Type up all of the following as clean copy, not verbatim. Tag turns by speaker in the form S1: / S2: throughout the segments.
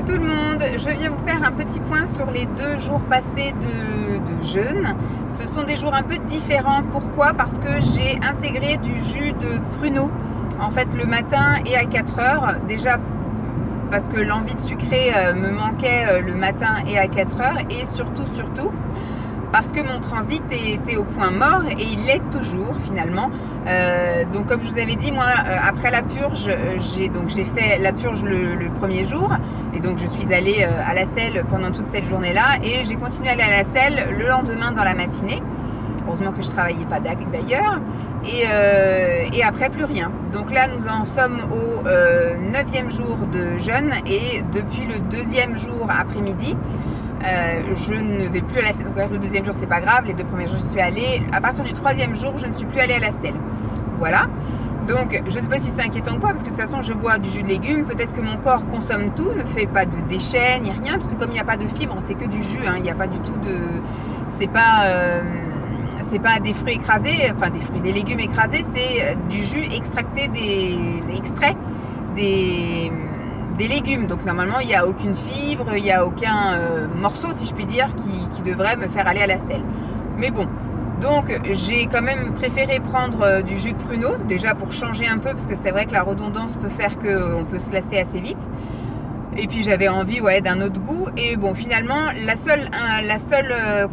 S1: tout le monde, je viens vous faire un petit point sur les 2 jours passés de jeûne. Ce sont des jours un peu différents. Pourquoi? Parce que j'ai intégré du jus de pruneau en fait le matin et à 4 heures. Déjà parce que l'envie de sucrer me manquait le matin et à 4 heures, et surtout parce que mon transit était au point mort, et il l'est toujours finalement. Donc comme je vous avais dit, moi après la purge, j'ai fait la purge le premier jour, et donc je suis allée à la selle pendant toute cette journée là, et j'ai continué à aller à la selle le lendemain dans la matinée. Heureusement que je ne travaillais pas d'ailleurs, et après plus rien. Donc là nous en sommes au 9e jour de jeûne, et depuis le 2e jour après-midi, je ne vais plus à la selle. Donc le 2e jour c'est pas grave, les 2 premiers jours je suis allée. À partir du 3e jour je ne suis plus allée à la selle. Voilà. Donc je ne sais pas si c'est inquiétant ou pas, parce que de toute façon je bois du jus de légumes. Peut-être que mon corps consomme tout, ne fait pas de déchets ni rien, parce que comme il n'y a pas de fibres, c'est que du jus, hein. Il n'y a pas du tout de... c'est pas des fruits écrasés, enfin des légumes écrasés, c'est du jus extracté extrait des légumes. Donc normalement il n'y a aucune fibre, il n'y a aucun morceau, si je puis dire, qui devrait me faire aller à la selle. Mais bon, donc j'ai quand même préféré prendre du jus de pruneau, déjà pour changer un peu, parce que c'est vrai que la redondance peut faire qu'on peut se lasser assez vite. Et puis j'avais envie d'un autre goût. Et bon, finalement la seule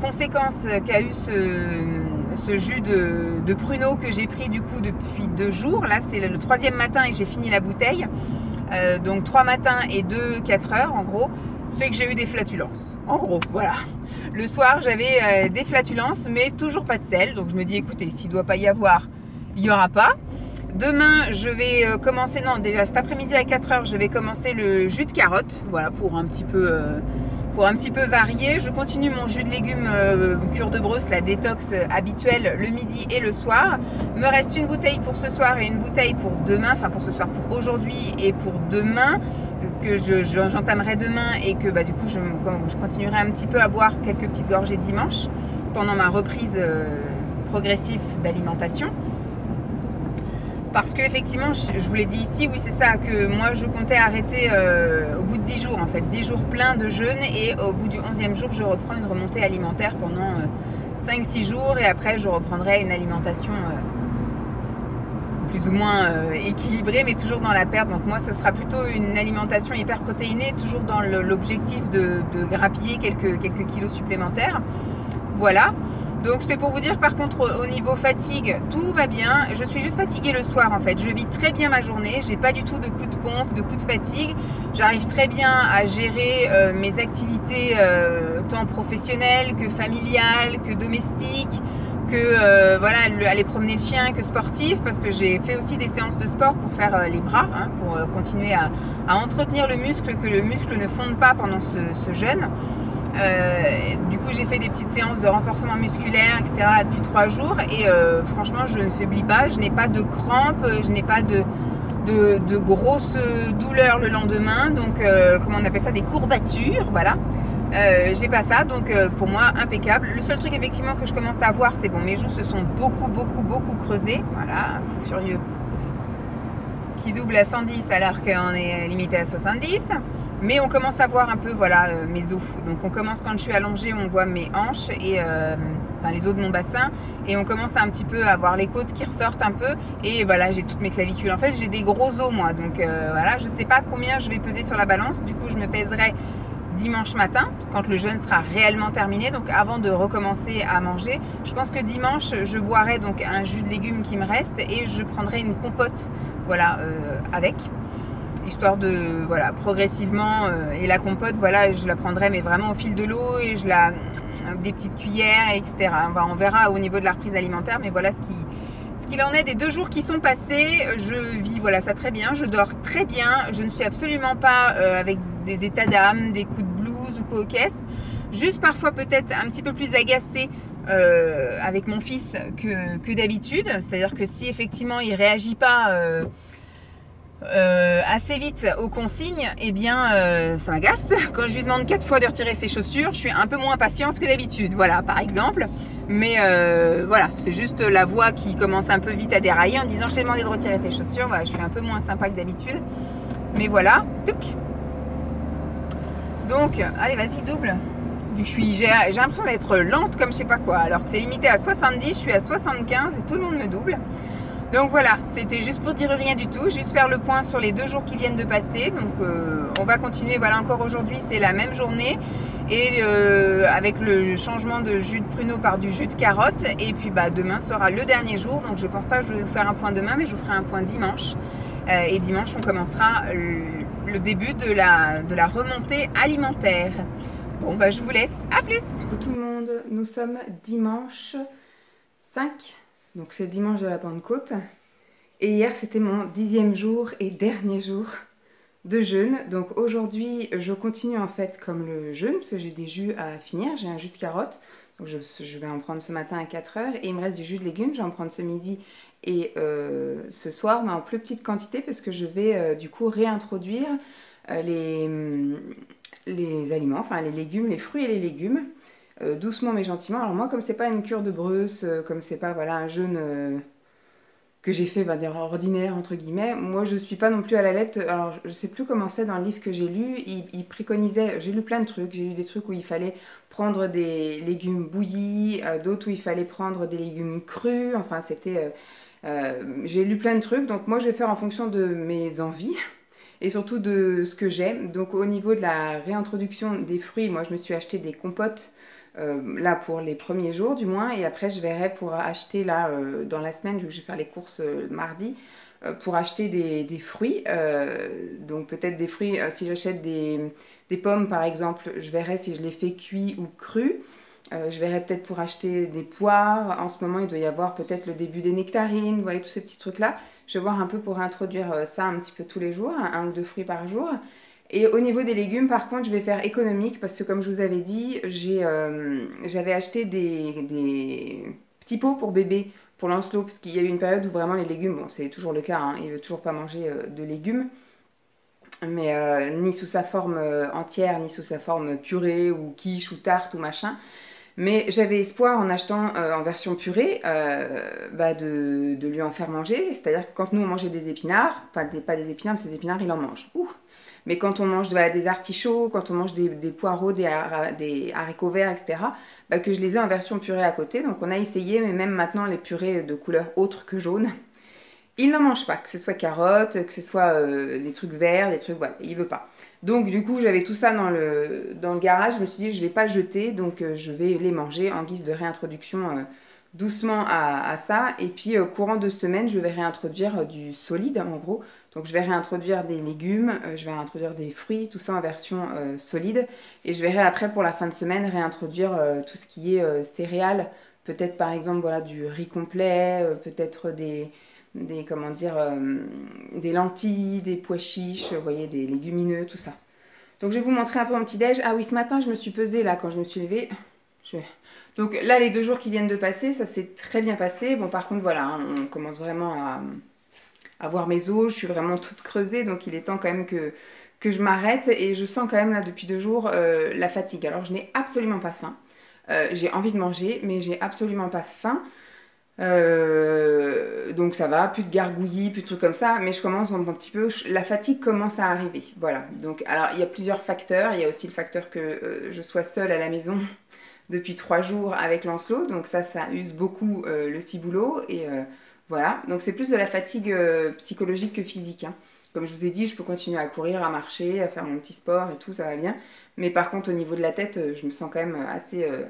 S1: conséquence qu'a eu ce jus de pruneau que j'ai pris du coup depuis 2 jours, là c'est le 3e matin et j'ai fini la bouteille, donc 3 matins et 2 4 heures en gros, c'est que j'ai eu des flatulences. En gros, voilà. Le soir j'avais des flatulences, mais toujours pas de sel. Donc je me dis, écoutez, s'il ne doit pas y avoir, il n'y aura pas. Demain, je vais commencer, non déjà cet après-midi à 4 heures, je vais commencer le jus de carotte, voilà, pour un petit peu varier. Je continue mon jus de légumes cure de Brousse, la détox habituelle, le midi et le soir. Me reste une bouteille pour ce soir et une bouteille pour demain, enfin pour ce soir, pour aujourd'hui et pour demain, que j'entamerai demain, et que du coup je continuerai un petit peu à boire quelques petites gorgées dimanche pendant ma reprise progressive d'alimentation. Parce que effectivement, je vous l'ai dit ici, oui c'est ça, que moi je comptais arrêter au bout de 10 jours en fait, 10 jours pleins de jeûne, et au bout du 11e jour je reprends une remontée alimentaire pendant 5-6 jours, et après je reprendrai une alimentation plus ou moins équilibrée, mais toujours dans la perte. Donc moi ce sera plutôt une alimentation hyper protéinée, toujours dans l'objectif de grappiller quelques kilos supplémentaires. Voilà. Donc c'est pour vous dire, par contre au niveau fatigue, tout va bien. Je suis juste fatiguée le soir en fait. Je vis très bien ma journée, j'ai pas du tout de coups de pompe, de coups de fatigue. J'arrive très bien à gérer mes activités tant professionnelles que familiales, que domestiques, que voilà, aller promener le chien, que sportif, parce que j'ai fait aussi des séances de sport pour faire les bras, hein, pour continuer à entretenir le muscle, que le muscle ne fonde pas pendant ce jeûne. Du coup j'ai fait des petites séances de renforcement musculaire, etc. là, depuis 3 jours, et franchement je ne faiblis pas, je n'ai pas de crampes, je n'ai pas de grosses douleurs le lendemain, donc comment on appelle ça, des courbatures, voilà. J'ai pas ça, donc pour moi impeccable. Le seul truc effectivement que je commence à voir, c'est bon, mes joues se sont beaucoup creusées, voilà, fou furieux qui double à 110 alors qu'on est limité à 70, mais on commence à voir un peu, voilà, mes os. Donc on commence, quand je suis allongée, on voit mes hanches et enfin, les os de mon bassin, et on commence un petit peu à voir les côtes qui ressortent un peu, et voilà, j'ai toutes mes clavicules. En fait j'ai des gros os moi, donc voilà, je sais pas combien je vais peser sur la balance. Du coup je me pèserai dimanche matin, quand le jeûne sera réellement terminé, donc avant de recommencer à manger. Je pense que dimanche je boirai donc un jus de légumes qui me reste, et je prendrai une compote, voilà, avec, histoire de, voilà, progressivement, et la compote, voilà, je la prendrai mais vraiment au fil de l'eau, et des petites cuillères, etc. On verra au niveau de la reprise alimentaire, mais voilà ce qu'il en est des 2 jours qui sont passés. Je vis, voilà, ça très bien, je dors très bien, je ne suis absolument pas avec des états d'âme, des coups de blues ou quoi aux caisses. Juste parfois peut-être un petit peu plus agacée avec mon fils que d'habitude. C'est-à-dire que si effectivement il réagit pas assez vite aux consignes, eh bien ça m'agace. Quand je lui demande 4 fois de retirer ses chaussures, je suis un peu moins patiente que d'habitude, voilà, par exemple. Mais voilà, c'est juste la voix qui commence un peu vite à dérailler en disant je t'ai demandé de retirer tes chaussures. Voilà, je suis un peu moins sympa que d'habitude, mais voilà. Touc. Donc, allez, vas-y, double. J'ai l'impression d'être lente comme je sais pas quoi, alors que c'est limité à 70, je suis à 75 et tout le monde me double. Donc voilà, c'était juste pour dire rien du tout, juste faire le point sur les 2 jours qui viennent de passer. Donc on va continuer, voilà, encore aujourd'hui c'est la même journée. Et avec le changement de jus de pruneau par du jus de carotte. Et puis bah, demain sera le dernier jour, donc je pense pas que je vais vous faire un point demain, mais je vous ferai un point dimanche. Et dimanche on commencera le début de la remontée alimentaire. Bon bah je vous laisse, à plus. Coucou tout le monde, nous sommes dimanche 5. Donc c'est dimanche de la Pentecôte. Et hier c'était mon 10e jour et dernier jour de jeûne. Donc aujourd'hui je continue en fait comme le jeûne, parce que j'ai des jus à finir. J'ai un jus de carotte, donc je vais en prendre ce matin à 4 heures. Et il me reste du jus de légumes, je vais en prendre ce midi et ce soir, mais en plus petite quantité, parce que je vais du coup réintroduire les aliments, enfin les légumes, les fruits et les légumes. Doucement mais gentiment. Alors moi, comme c'est pas une cure de Breus, comme c'est pas voilà un jeûne que j'ai fait, dire ordinaire entre guillemets, moi je suis pas non plus à la lettre. Alors je sais plus comment c'est dans le livre que j'ai lu, il préconisait, j'ai lu plein de trucs, j'ai lu des trucs où il fallait prendre des légumes bouillis, d'autres où il fallait prendre des légumes crus, enfin c'était... j'ai lu plein de trucs, donc moi je vais faire en fonction de mes envies et surtout de ce que j'aime. Donc au niveau de la réintroduction des fruits, moi je me suis acheté des compotes là pour les premiers jours du moins, et après je verrai pour acheter là dans la semaine, vu que je vais faire les courses mardi, pour acheter des fruits, donc peut-être des fruits, si j'achète des pommes par exemple, je verrai si je les fais cuits ou crus. Je verrai peut-être pour acheter des poires. En ce moment il doit y avoir peut-être le début des nectarines, vous voyez tous ces petits trucs là. Je vais voir un peu pour introduire ça un petit peu tous les jours, 1 ou 2 fruits par jour. Et au niveau des légumes, par contre, je vais faire économique, parce que comme je vous avais dit, j'avais acheté des petits pots pour bébé, pour Lancelot, parce qu'il y a eu une période où vraiment les légumes, bon c'est toujours le cas, hein, il ne veut toujours pas manger de légumes, mais ni sous sa forme entière, ni sous sa forme purée, ou quiche, ou tarte, ou machin. Mais j'avais espoir en achetant en version purée de lui en faire manger. C'est-à-dire que quand nous on mangeait des épinards, enfin pas des épinards, parce que des épinards il en mange. Ouh. Mais quand on mange voilà, des artichauts, quand on mange des poireaux, des haricots verts, etc., que je les ai en version purée à côté. Donc on a essayé, mais même maintenant les purées de couleur autre que jaune, il n'en mange pas, que ce soit carottes, que ce soit des trucs verts, des trucs, voilà, il veut pas. Donc du coup, j'avais tout ça dans le garage, je me suis dit, je vais pas jeter, donc je vais les manger en guise de réintroduction doucement à ça. Et puis, courant de semaine, je vais réintroduire du solide, en gros. Donc je vais réintroduire des légumes, je vais réintroduire des fruits, tout ça en version solide. Et je verrai après, pour la fin de semaine, réintroduire tout ce qui est céréales. Peut-être par exemple, voilà, du riz complet, peut-être des lentilles, des pois chiches, vous voyez, des légumineux, tout ça. Donc je vais vous montrer un peu mon petit déj. Ah oui, ce matin je me suis pesée là quand je me suis levée. Donc là les 2 jours qui viennent de passer, ça s'est très bien passé. Bon par contre voilà, hein, on commence vraiment à voir mes os, je suis vraiment toute creusée, donc il est temps quand même que je m'arrête. Et je sens quand même là depuis 2 jours la fatigue. Alors je n'ai absolument pas faim. J'ai envie de manger, mais j'ai absolument pas faim. Donc ça va, plus de gargouillis, plus de trucs comme ça, mais je commence un petit peu, la fatigue commence à arriver, voilà. Donc alors il y a plusieurs facteurs, il y a aussi le facteur que je sois seule à la maison depuis 3 jours avec Lancelot, donc ça use beaucoup le ciboulot, et voilà. Donc c'est plus de la fatigue psychologique que physique, hein. Comme je vous ai dit, je peux continuer à courir, à marcher, à faire mon petit sport et tout, ça va bien, mais par contre au niveau de la tête, je me sens quand même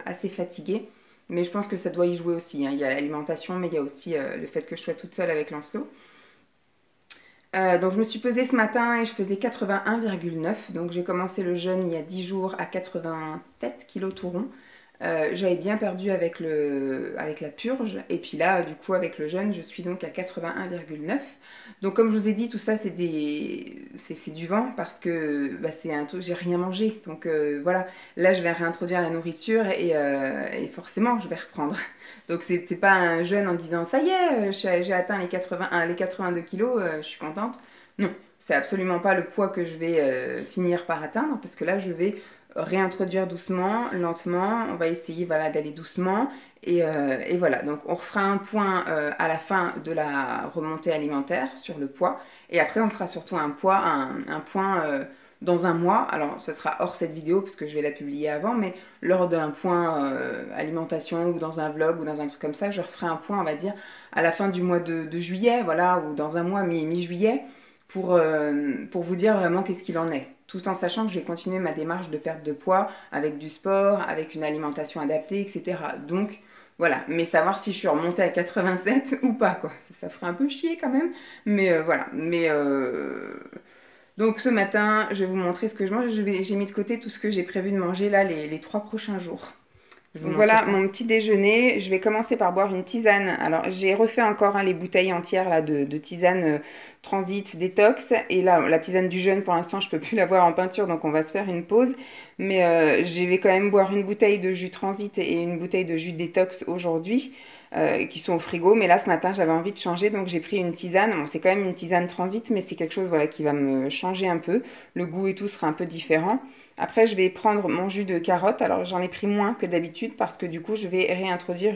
S1: assez fatiguée. Mais je pense que ça doit y jouer aussi, hein. Il y a l'alimentation, mais il y a aussi le fait que je sois toute seule avec Lancelot. Donc je me suis pesée ce matin et je faisais 81,9. Donc j'ai commencé le jeûne il y a 10 jours à 87 kg tout rond. J'avais bien perdu avec la purge. Et puis là, du coup, avec le jeûne, je suis donc à 81,9. Donc comme je vous ai dit, tout ça, c'est du vent, parce que c'est un truc, j'ai rien mangé. Donc voilà, là, je vais réintroduire la nourriture et forcément, je vais reprendre. Donc c'est pas un jeûne en disant, ça y est, j'ai atteint les 82 kilos, je suis contente. Non, c'est absolument pas le poids que je vais finir par atteindre, parce que là, je vais réintroduire doucement, lentement. On va essayer voilà, d'aller doucement. Et voilà, donc on refera un point à la fin de la remontée alimentaire sur le poids. Et après, on fera surtout un point
S2: dans un mois, alors ce sera hors cette vidéo parce que je vais la publier avant, mais lors d'un point alimentation ou dans un vlog ou dans un truc comme ça, je referai un point, on va dire, à la fin du mois de juillet, voilà, ou dans un mois mi-juillet, pour vous dire vraiment qu'est-ce qu'il en est. Tout en sachant que je vais continuer ma démarche de perte de poids avec du sport, avec une alimentation adaptée, etc. Donc voilà, mais savoir si je suis remontée à 87 ou pas, quoi. Ça ferait un peu chier quand même, mais voilà. Donc ce matin, je vais vous montrer ce que je mange. J'ai mis de côté tout ce que j'ai prévu de manger là les 3 prochains jours. Je vais vous montrer ça. Mon petit déjeuner. Je vais commencer par boire une tisane. Alors, j'ai refait encore les bouteilles entières là, de tisane Transit Détox. Et là, la tisane du jeûne, pour l'instant, je peux plus l'avoir en peinture, donc on va se faire une pause. Mais je vais quand même boire une bouteille de jus Transit et une bouteille de jus Détox aujourd'hui, qui sont au frigo. Mais là, ce matin, j'avais envie de changer, donc j'ai pris une tisane. Bon, c'est quand même une tisane Transit, mais c'est quelque chose voilà, qui va me changer un peu. Le goût et tout sera un peu différent. Après, je vais prendre mon jus de carotte. Alors, j'en ai pris moins que d'habitude parce que du coup, je vais réintroduire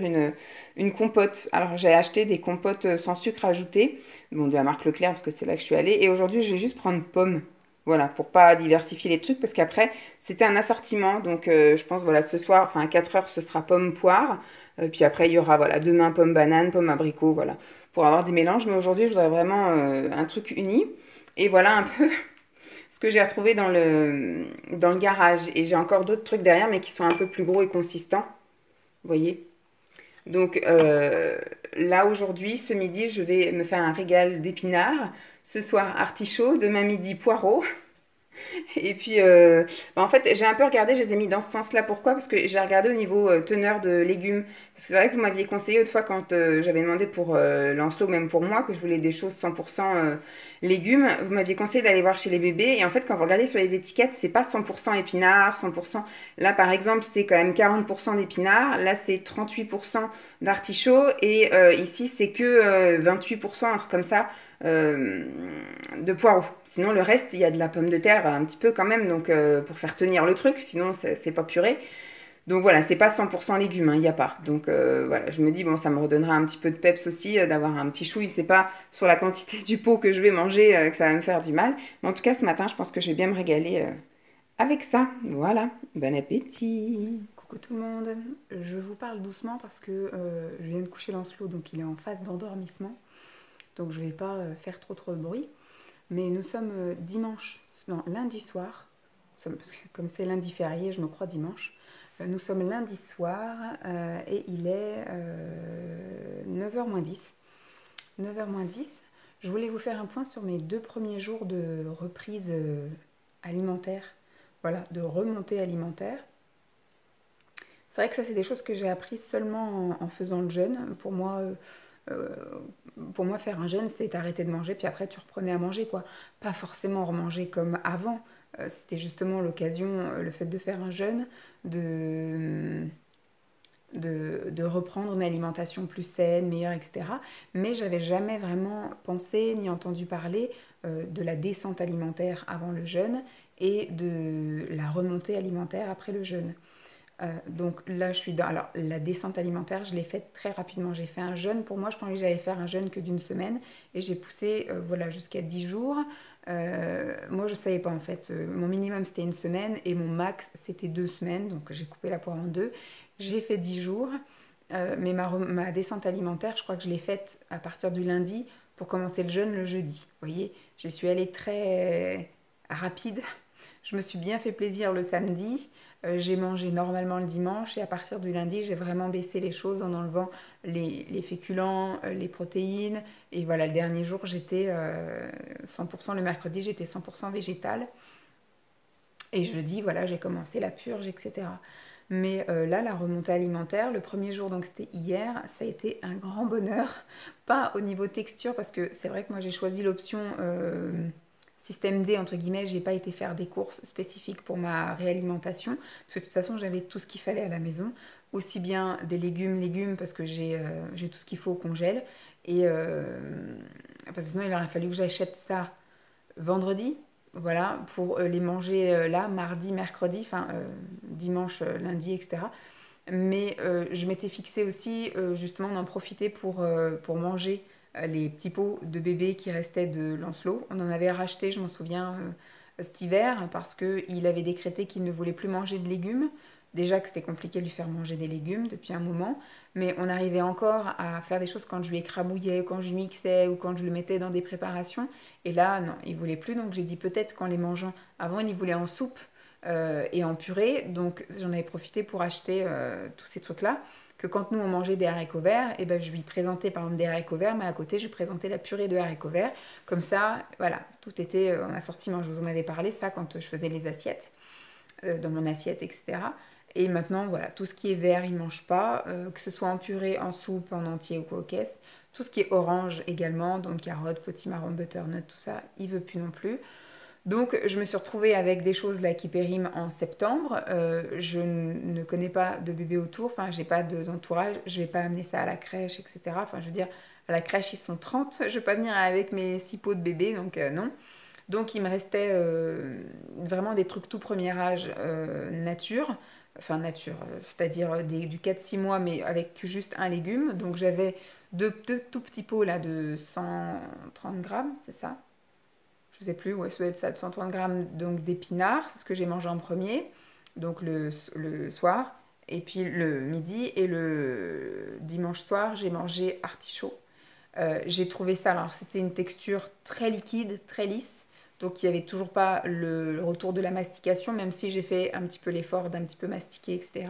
S2: une compote. Alors, j'ai acheté des compotes sans sucre ajouté, bon, de la marque Leclerc parce que c'est là que je suis allée. Et aujourd'hui, je vais juste prendre pomme. Voilà, pour pas diversifier les trucs parce qu'après, c'était un assortiment. Donc, je pense, voilà, ce soir, enfin, à 4 heures, ce sera pomme poire. Puis après, il y aura, voilà, demain, pomme banane, pomme abricot, voilà, pour avoir des mélanges. Mais aujourd'hui, je voudrais vraiment un truc uni. Et voilà un peu ce que j'ai retrouvé dans le garage. Et j'ai encore d'autres trucs derrière, mais qui sont un peu plus gros et consistants. Vous voyez? Donc là, aujourd'hui, ce midi, je vais me faire un régal d'épinards. Ce soir, artichaut. Demain midi, poireaux. Et puis, en fait, j'ai un peu regardé, je les ai mis dans ce sens-là. Pourquoi? Parce que j'ai regardé au niveau teneur de légumes. Parce que c'est vrai que vous m'aviez conseillé autrefois quand j'avais demandé pour Lancelot, même pour moi, que je voulais des choses 100% légumes. Vous m'aviez conseillé d'aller voir chez les bébés. Et en fait, quand vous regardez sur les étiquettes, c'est pas 100% épinards, 100%. Là, par exemple, c'est quand même 40% d'épinards. Là, c'est 38% d'artichaut. Et ici, c'est que 28%, un truc comme ça euh, de poireaux. Sinon, le reste, il y a de la pomme de terre un petit peu quand même, donc pour faire tenir le truc, sinon ça fait pas purée. Donc voilà, c'est pas 100% légumes, il n'y a pas. Donc voilà, je me dis, bon, ça me redonnera un petit peu de peps aussi, d'avoir un petit chouille. C'est pas sur la quantité du pot que je vais manger que ça va me faire du mal. Mais en tout cas, ce matin, je pense que je vais bien me régaler avec ça. Voilà, bon appétit. Coucou tout le monde. Je vous parle doucement parce que je viens de coucher Lancelot, donc il est en phase d'endormissement. Donc je ne vais pas faire trop de bruit. Mais nous sommes dimanche, non, lundi soir. Parce que comme c'est lundi férié, je me crois dimanche. Nous sommes lundi soir et il est 9h moins 10. 9h moins 10. Je voulais vous faire un point sur mes 2 premiers jours de reprise alimentaire. Voilà, de remontée alimentaire. C'est vrai que ça, c'est des choses que j'ai apprises seulement en faisant le jeûne. Euh, pour moi, faire un jeûne, c'est arrêter de manger, puis après, tu reprenais à manger, quoi. Pas forcément remanger comme avant. C'était justement l'occasion, le fait de faire un jeûne, de, de reprendre une alimentation plus saine, meilleure, etc. Mais j'avais jamais vraiment pensé ni entendu parler de la descente alimentaire avant le jeûne et de la remontée alimentaire après le jeûne. Donc là, je suis dans. Alors, la descente alimentaire, je l'ai faite très rapidement. J'ai fait un jeûne. Pour moi, je pensais que j'allais faire un jeûne que d'une semaine. Et j'ai poussé voilà, jusqu'à 10 jours. Moi, je ne savais pas en fait. Mon minimum, c'était une semaine. Et mon max, c'était 2 semaines. Donc, j'ai coupé la poire en deux. J'ai fait 10 jours. Mais ma descente alimentaire, je crois que je l'ai faite à partir du lundi pour commencer le jeûne le jeudi. Vous voyez, je suis allée très rapide. Je me suis bien fait plaisir le samedi. J'ai mangé normalement le dimanche et à partir du lundi, j'ai vraiment baissé les choses en enlevant les féculents, les protéines. Et voilà, le dernier jour, j'étais 100%, le mercredi, j'étais 100% végétale. Et jeudi, voilà, j'ai commencé la purge, etc. Mais là, la remontée alimentaire, le premier jour, donc c'était hier, ça a été un grand bonheur. Pas au niveau texture, parce que c'est vrai que moi j'ai choisi l'option système D, entre guillemets, j'ai pas été faire des courses spécifiques pour ma réalimentation, parce que de toute façon j'avais tout ce qu'il fallait à la maison, aussi bien des légumes, parce que j'ai tout ce qu'il faut au congèle, et parce que sinon il aurait fallu que j'achète ça vendredi, voilà, pour les manger là, mardi, mercredi, enfin dimanche, lundi, etc. Mais je m'étais fixé aussi justement d'en profiter pour manger les petits pots de bébé qui restaient de Lancelot. On en avait racheté, je m'en souviens, cet hiver parce qu'il avait décrété qu'il ne voulait plus manger de légumes. Déjà que c'était compliqué de lui faire manger des légumes depuis un moment, mais on arrivait encore à faire des choses quand je lui écrabouillais, quand je lui mixais ou quand je le mettais dans des préparations. Et là, non, il voulait plus, donc j'ai dit peut-être qu'en les mangeant, avant il voulait en soupe et en purée, donc j'en avais profité pour acheter tous ces trucs-là. Que quand nous on mangeait des haricots verts, et ben je lui présentais par exemple des haricots verts, mais à côté je lui présentais la purée de haricots verts. Comme ça, voilà, tout était en assortiment. Je vous en avais parlé ça quand je faisais les assiettes, dans mon assiette, etc. Et maintenant, voilà, tout ce qui est vert, il ne mange pas, que ce soit en purée, en soupe, en entier ou coquesse. Tout ce qui est orange également, donc carottes, potimarron, butternut, tout ça, il veut plus non plus. Donc, je me suis retrouvée avec des choses là qui périment en septembre. Je ne connais pas de bébé autour, enfin, j'ai pas d'entourage, je vais pas amener ça à la crèche, etc. Enfin, je veux dire, à la crèche, ils sont 30, je vais pas venir avec mes 6 pots de bébé, donc non. Donc, il me restait vraiment des trucs tout premier âge nature, enfin nature, c'est-à-dire du 4-6 mois, mais avec juste un légume. Donc, j'avais deux tout petits pots là de 130 grammes, c'est ça? Je sais plus, ouais, ça doit être ça, de 130 grammes donc d'épinards, c'est ce que j'ai mangé en premier, donc le soir, et puis le midi, et le dimanche soir, j'ai mangé artichaut. J'ai trouvé ça, alors c'était une texture très liquide, très lisse, donc il n'y avait toujours pas le retour de la mastication, même si j'ai fait un petit peu l'effort d'un petit peu mastiquer, etc.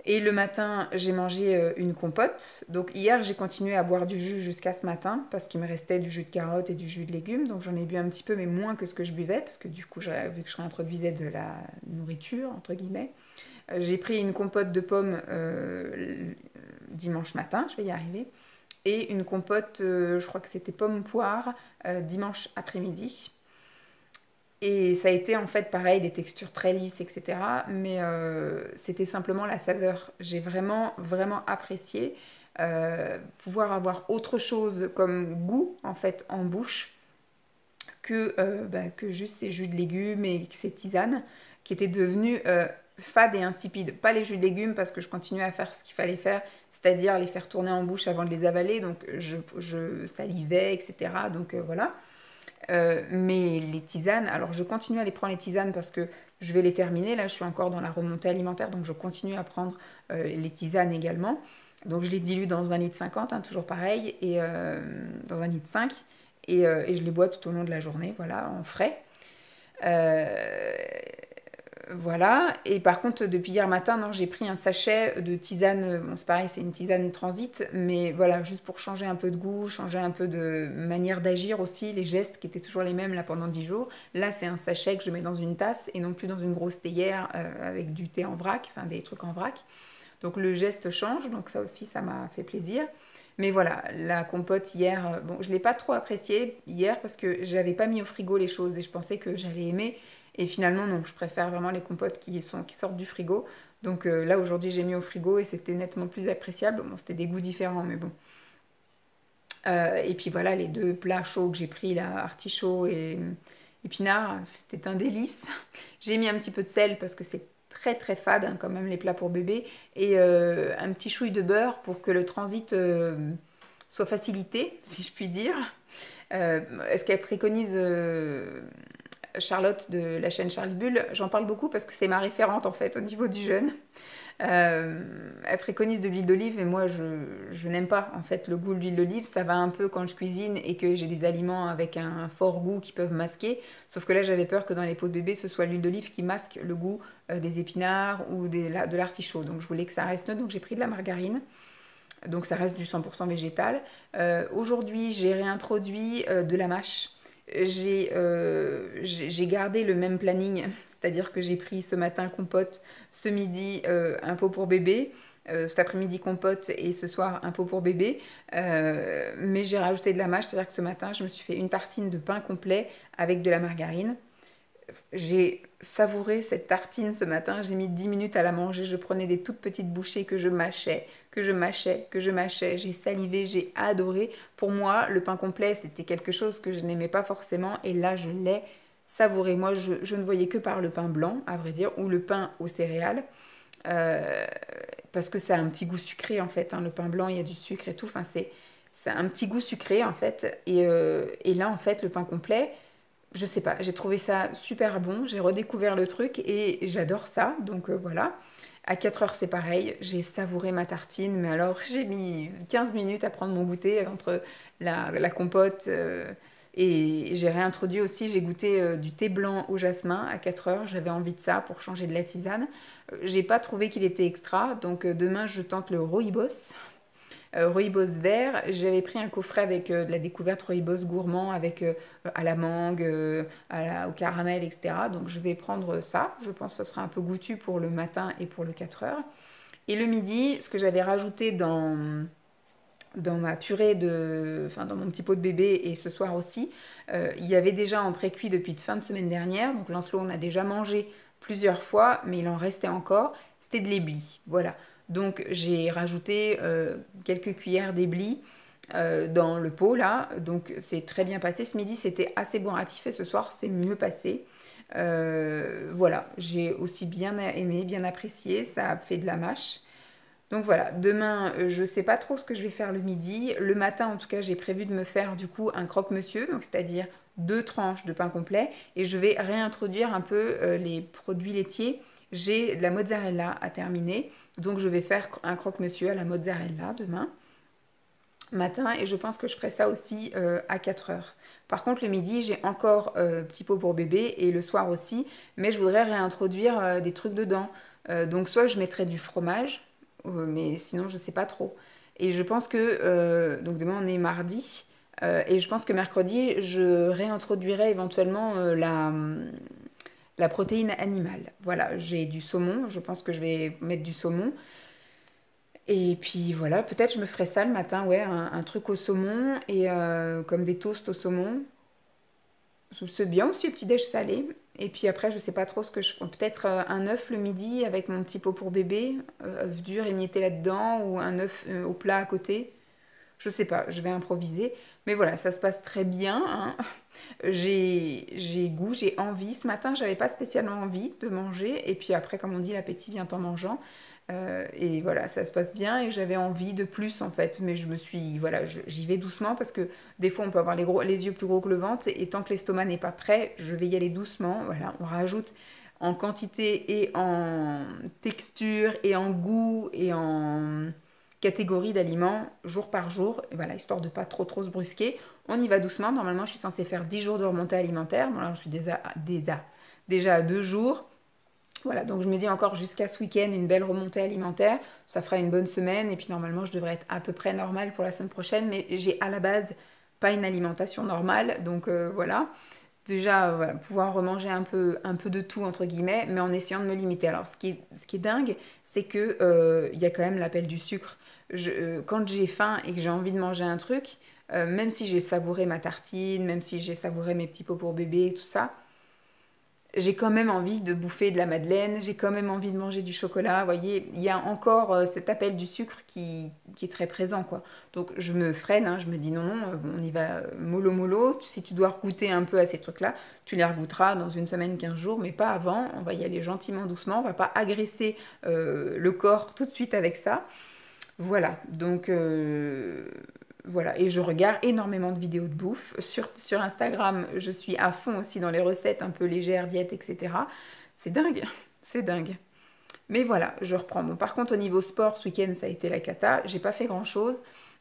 S2: Et le matin, j'ai mangé une compote. Donc hier, j'ai continué à boire du jus jusqu'à ce matin parce qu'il me restait du jus de carotte et du jus de légumes. Donc j'en ai bu un petit peu, mais moins que ce que je buvais parce que du coup, vu que je réintroduisais de la nourriture, entre guillemets, j'ai pris une compote de pommes dimanche matin, je vais y arriver, et une compote, je crois que c'était pomme-poire, dimanche après-midi. Et ça a été en fait pareil, des textures très lisses, etc. Mais c'était simplement la saveur. J'ai vraiment, vraiment apprécié pouvoir avoir autre chose comme goût en fait en bouche que juste ces jus de légumes et ces tisanes qui étaient devenues fades et insipides. Pas les jus de légumes parce que je continuais à faire ce qu'il fallait faire, c'est-à-dire les faire tourner en bouche avant de les avaler. Donc je salivais, etc. Donc voilà. Mais les tisanes, alors je continue à les prendre les tisanes parce que je vais les terminer. Là, je suis encore dans la remontée alimentaire, donc je continue à prendre les tisanes également. Donc je les dilue dans 1,50 litre, hein, toujours pareil, et dans 1,5 litre, et je les bois tout au long de la journée, voilà, en frais. Euh, voilà, et par contre, depuis hier matin, non, j'ai pris un sachet de tisane. Bon, c'est pareil, c'est une tisane transit, mais voilà, juste pour changer un peu de goût, changer un peu de manière d'agir aussi, les gestes qui étaient toujours les mêmes là pendant 10 jours. Là, c'est un sachet que je mets dans une tasse et non plus dans une grosse théière avec du thé en vrac, enfin des trucs en vrac. Donc le geste change, donc ça aussi, ça m'a fait plaisir. Mais voilà, la compote hier, bon, je ne l'ai pas trop appréciée hier parce que j'avais pas mis au frigo les choses et je pensais que j'allais aimer. Et finalement, non, je préfère vraiment les compotes qui sortent du frigo. Donc là, aujourd'hui, j'ai mis au frigo et c'était nettement plus appréciable. Bon, c'était des goûts différents, mais bon. Et puis voilà, les deux plats chauds que j'ai pris, là, artichaut et épinards, c'était un délice. J'ai mis un petit peu de sel parce que c'est très très fade, hein, quand même, les plats pour bébé. Et un petit chouille de beurre pour que le transit soit facilité, si je puis dire. Est-ce qu'elle préconise Charlotte de la chaîne Charlie Bull? J'en parle beaucoup parce que c'est ma référente en fait au niveau du jeûne. Elle préconise de l'huile d'olive et moi je n'aime pas en fait le goût de l'huile d'olive. Ça va un peu quand je cuisine et que j'ai des aliments avec un fort goût qui peuvent masquer. Sauf que là j'avais peur que dans les pots de bébé ce soit l'huile d'olive qui masque le goût des épinards ou de l'artichaut. Donc je voulais que ça reste neutre, donc j'ai pris de la margarine. Donc ça reste du 100% végétal. Aujourd'hui j'ai réintroduit de la mâche. J'ai gardé le même planning, c'est-à-dire que j'ai pris ce matin compote, ce midi un pot pour bébé, cet après-midi compote et ce soir un pot pour bébé. Mais j'ai rajouté de la mâche, c'est-à-dire que ce matin je me suis fait une tartine de pain complet avec de la margarine. J'ai savouré cette tartine ce matin, j'ai mis 10 minutes à la manger, je prenais des toutes petites bouchées que je mâchais, que je mâchais, que je mâchais, j'ai salivé, j'ai adoré. Pour moi, le pain complet, c'était quelque chose que je n'aimais pas forcément et là, je l'ai savouré. Moi, je ne voyais que par le pain blanc, à vrai dire, ou le pain aux céréales, euh, parce que ça a un petit goût sucré en fait, hein. Le pain blanc, il y a du sucre et tout, enfin, c'est un petit goût sucré en fait. Et là, en fait, le pain complet, je sais pas, j'ai trouvé ça super bon, j'ai redécouvert le truc et j'adore ça, donc voilà. À 4 heures, c'est pareil, j'ai savouré ma tartine, mais alors j'ai mis 15 minutes à prendre mon goûter entre la compote et j'ai réintroduit aussi, j'ai goûté du thé blanc au jasmin à 4 heures, j'avais envie de ça pour changer de la tisane. J'ai pas trouvé qu'il était extra, donc demain je tente le rooibos. Rooibos vert, j'avais pris un coffret avec de la découverte rooibos gourmand avec à la mangue, au caramel, etc. Donc je vais prendre ça. Je pense que ça sera un peu goûtu pour le matin et pour le 4 heures. Et le midi, ce que j'avais rajouté dans ma purée enfin dans mon petit pot de bébé et ce soir aussi, il y avait déjà en pré-cuit depuis fin de semaine dernière. Donc Lancelot, on a déjà mangé plusieurs fois, mais il en restait encore. C'était de l'éblis, voilà. Donc j'ai rajouté quelques cuillères d'éblis dans le pot là. Donc c'est très bien passé. Ce midi c'était assez bourratif et ce soir c'est mieux passé. Voilà, j'ai aussi bien aimé, bien apprécié. Ça a fait de la mâche. Donc voilà, demain, je sais pas trop ce que je vais faire le midi. Le matin, en tout cas, j'ai prévu de me faire du coup un croque-monsieur, donc c'est-à-dire 2 tranches de pain complet. Et je vais réintroduire un peu les produits laitiers. J'ai de la mozzarella à terminer, donc je vais faire un croque-monsieur à la mozzarella demain matin et je pense que je ferai ça aussi à 4 heures. Par contre, le midi, j'ai encore petit pot pour bébé et le soir aussi, mais je voudrais réintroduire des trucs dedans. Donc soit je mettrai du fromage, mais sinon je sais pas trop. Et je pense que, donc demain on est mardi, et je pense que mercredi, je réintroduirai éventuellement la protéine animale. Voilà, j'ai du saumon, je pense que je vais mettre du saumon. Et puis voilà, peut-être je me ferai ça le matin, ouais, un truc au saumon et comme des toasts au saumon. C'est bien aussi, le petit déj salé. Et puis après, je sais pas trop ce que je ferai. Peut-être un œuf le midi avec mon petit pot pour bébé, œuf dur émietté là-dedans, ou un œuf au plat à côté. Je sais pas, je vais improviser. Mais voilà, ça se passe très bien, hein. J'ai goût, j'ai envie. Ce matin, j'avais pas spécialement envie de manger. Et puis après, comme on dit, l'appétit vient en mangeant. Et voilà, ça se passe bien et j'avais envie de plus en fait. Mais je me suis, voilà, j'y vais doucement parce que des fois on peut avoir les yeux plus gros que le ventre et tant que l'estomac n'est pas prêt, je vais y aller doucement. Voilà, on rajoute en quantité et en texture et en goût et en catégorie d'aliments jour par jour. Et voilà, histoire de pas trop se brusquer. On y va doucement. Normalement, je suis censée faire 10 jours de remontée alimentaire. Bon, là, je suis déjà à 2 jours. Voilà, donc je me dis encore jusqu'à ce week-end une belle remontée alimentaire, ça fera une bonne semaine et puis normalement je devrais être à peu près normale pour la semaine prochaine, mais j'ai à la base pas une alimentation normale, donc voilà. Déjà, voilà, pouvoir remanger un peu de tout entre guillemets, mais en essayant de me limiter. Alors ce qui est dingue, c'est que il y a quand même l'appel du sucre. Quand j'ai faim et que j'ai envie de manger un truc, même si j'ai savouré ma tartine, même si j'ai savouré mes petits pots pour bébé et tout ça, j'ai quand même envie de bouffer de la madeleine, j'ai quand même envie de manger du chocolat. Vous voyez, il y a encore cet appel du sucre qui est très présent, quoi. Donc je me freine, hein, je me dis non, non, on y va mollo mollo. Si tu dois goûter un peu à ces trucs-là, tu les regoûteras dans une semaine, 15 jours, mais pas avant. On va y aller gentiment, doucement. On va pas agresser le corps tout de suite avec ça. Voilà, donc voilà, et je regarde énormément de vidéos de bouffe. Sur Instagram, je suis à fond aussi dans les recettes un peu légères, diète, etc. C'est dingue, c'est dingue. Mais voilà, je reprends. Bon, par contre, au niveau sport, ce week-end, ça a été la cata. J'ai pas fait grand-chose.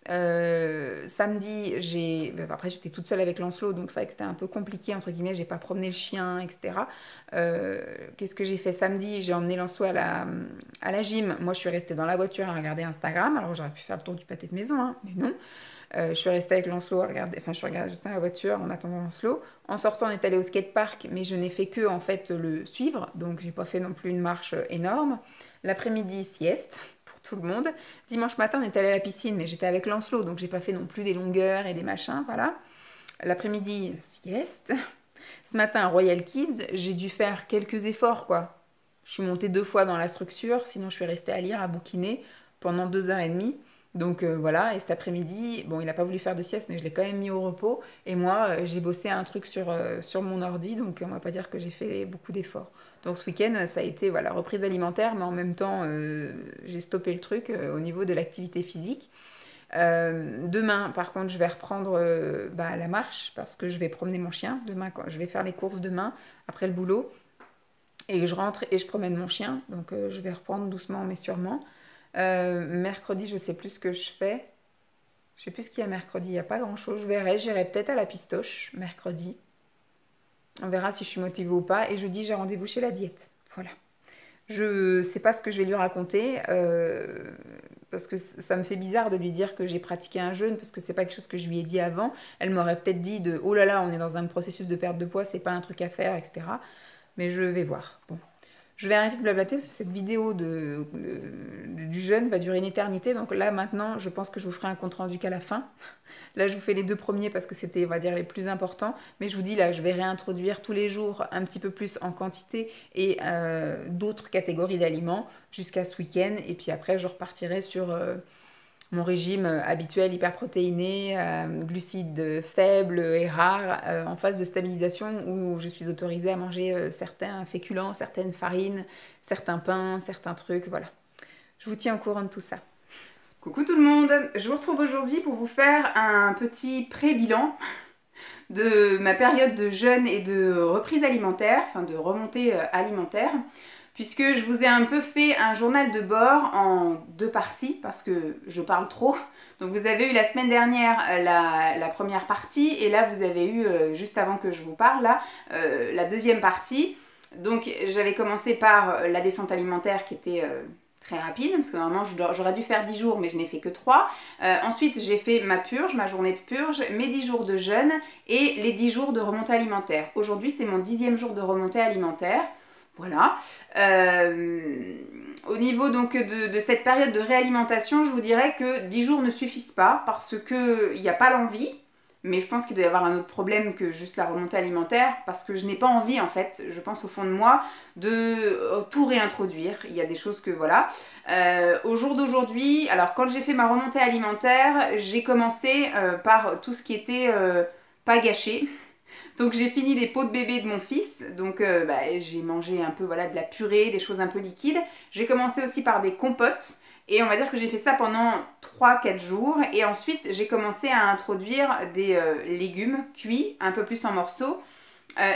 S2: Samedi, après j'étais toute seule avec Lancelot, donc c'est vrai que c'était un peu compliqué, entre guillemets, j'ai pas promené le chien, etc. Qu'est-ce que j'ai fait samedi? J'ai emmené Lancelot à la gym. Moi, je suis restée dans la voiture à regarder Instagram. Alors, j'aurais pu faire le tour du pâté de maison, hein, mais non. Je suis restée avec Lancelot à regarder, enfin, je regardais juste dans la voiture en attendant Lancelot. En sortant, on est allé au skatepark, mais je n'ai fait que, en fait, le suivre, donc j'ai pas fait non plus une marche énorme. L'après-midi, sieste pour tout le monde. Dimanche matin, on est allé à la piscine, mais j'étais avec Lancelot, donc j'ai pas fait non plus des longueurs et des machins, voilà. L'après-midi, sieste. Ce matin, Royal Kids, j'ai dû faire quelques efforts, quoi. Je suis montée 2 fois dans la structure, sinon je suis restée à lire, à bouquiner pendant 2 heures et demie. Donc voilà, et cet après-midi, bon, il n'a pas voulu faire de sieste, mais je l'ai quand même mis au repos. Et moi, j'ai bossé un truc sur mon ordi, donc on va pas dire que j'ai fait beaucoup d'efforts. Donc ce week-end, ça a été voilà, reprise alimentaire, mais en même temps, j'ai stoppé le truc au niveau de l'activité physique. Demain, par contre, je vais reprendre la marche parce que je vais promener mon chien. Demain, quand je vais faire les courses demain, après le boulot. Et je rentre et je promène mon chien. Donc, je vais reprendre doucement mais sûrement. Mercredi, je sais plus ce que je fais. Je sais plus ce qu'il y a mercredi. Il n'y a pas grand-chose. Je verrai. J'irai peut-être à la pistoche mercredi. On verra si je suis motivée ou pas. Et jeudi, j'ai rendez-vous chez la diète. Voilà. Je sais pas ce que je vais lui raconter parce que ça me fait bizarre de lui dire que j'ai pratiqué un jeûne parce que c'est pas quelque chose que je lui ai dit avant. Elle m'aurait peut-être dit de oh là là, on est dans un processus de perte de poids, c'est pas un truc à faire, etc. Mais je vais voir. Bon. Je vais arrêter de blablater parce que cette vidéo du jeûne va durer une éternité. Donc là, maintenant, je pense que je vous ferai un compte rendu qu'à la fin. Là, je vous fais les 2 premiers parce que c'était, on va dire, les plus importants. Mais je vous dis, là, je vais réintroduire tous les jours un petit peu plus en quantité et d'autres catégories d'aliments jusqu'à ce week-end. Et puis après, je repartirai sur mon régime habituel, hyperprotéiné, glucides faibles et rares, en phase de stabilisation où je suis autorisée à manger certains féculents, certaines farines, certains pains, certains trucs, voilà. Je vous tiens au courant de tout ça. Coucou tout le monde, je vous retrouve aujourd'hui pour vous faire un petit pré-bilan de ma période de jeûne et de reprise alimentaire, enfin de remontée alimentaire, puisque je vous ai un peu fait un journal de bord en 2 parties, parce que je parle trop. Donc vous avez eu la semaine dernière la première partie, et là vous avez eu, juste avant que je vous parle, là, la deuxième partie. Donc j'avais commencé par la descente alimentaire qui était très rapide, parce que normalement j'aurais dû faire 10 jours, mais je n'ai fait que 3. Ensuite j'ai fait ma purge, ma journée de purge, mes 10 jours de jeûne et les 10 jours de remontée alimentaire. Aujourd'hui c'est mon 10e jour de remontée alimentaire. Voilà. Au niveau donc de cette période de réalimentation, je vous dirais que 10 jours ne suffisent pas parce qu'il n'y a pas l'envie. Mais je pense qu'il doit y avoir un autre problème que juste la remontée alimentaire parce que je n'ai pas envie en fait, je pense au fond de moi, de tout réintroduire. Il y a des choses que voilà. Au jour d'aujourd'hui, alors quand j'ai fait ma remontée alimentaire, j'ai commencé par tout ce qui était pas gâché. Donc j'ai fini les pots de bébé de mon fils, donc j'ai mangé un peu voilà, de la purée, des choses un peu liquides. J'ai commencé aussi par des compotes et on va dire que j'ai fait ça pendant 3-4 jours. Et ensuite j'ai commencé à introduire des légumes cuits, un peu plus en morceaux.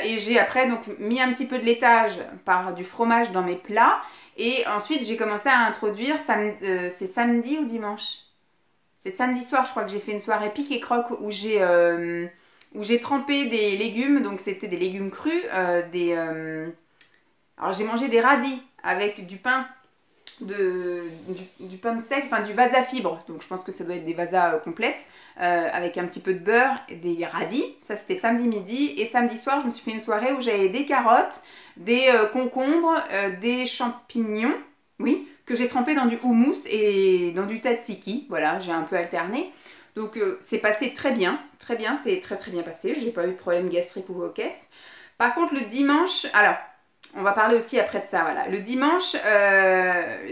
S2: Et j'ai après donc mis un petit peu de laitage par du fromage dans mes plats. Et ensuite j'ai commencé à introduire, c'est samedi ou dimanche? C'est samedi soir je crois que j'ai fait une soirée pique et croque où j'ai trempé des légumes, donc c'était des légumes crus, alors j'ai mangé des radis avec du pain, du pain de sel, enfin du vasa fibre, donc je pense que ça doit être des vasas complètes, avec un petit peu de beurre et des radis, ça c'était samedi midi, et samedi soir je me suis fait une soirée où j'avais des carottes, des concombres, des champignons, oui, que j'ai trempé dans du houmous et dans du tzatziki, voilà, j'ai un peu alterné. Donc c'est passé très bien, c'est très bien passé, j'ai pas eu de problème gastrique ou aux caisses. Par contre le dimanche, alors on va parler aussi après de ça, voilà. Le dimanche,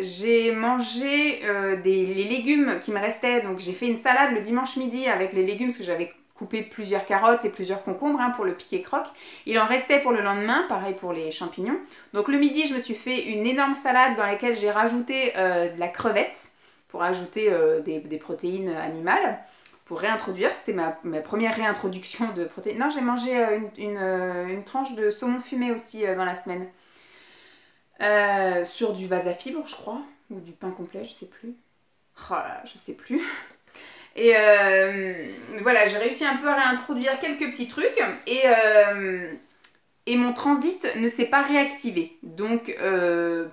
S2: j'ai mangé les légumes qui me restaient, donc j'ai fait une salade le dimanche midi avec les légumes parce que j'avais coupé plusieurs carottes et plusieurs concombres pour le piqué croque. Il en restait pour le lendemain, pareil pour les champignons. Donc le midi je me suis fait une énorme salade dans laquelle j'ai rajouté de la crevette, pour ajouter des protéines animales, pour réintroduire. C'était ma première réintroduction de protéines. Non, j'ai mangé une tranche de saumon fumé aussi dans la semaine. Sur du vasa fibre, je crois, ou du pain complet, je sais plus. Oh là là, je sais plus. Et voilà, j'ai réussi un peu à réintroduire quelques petits trucs. Et mon transit ne s'est pas réactivé. Donc,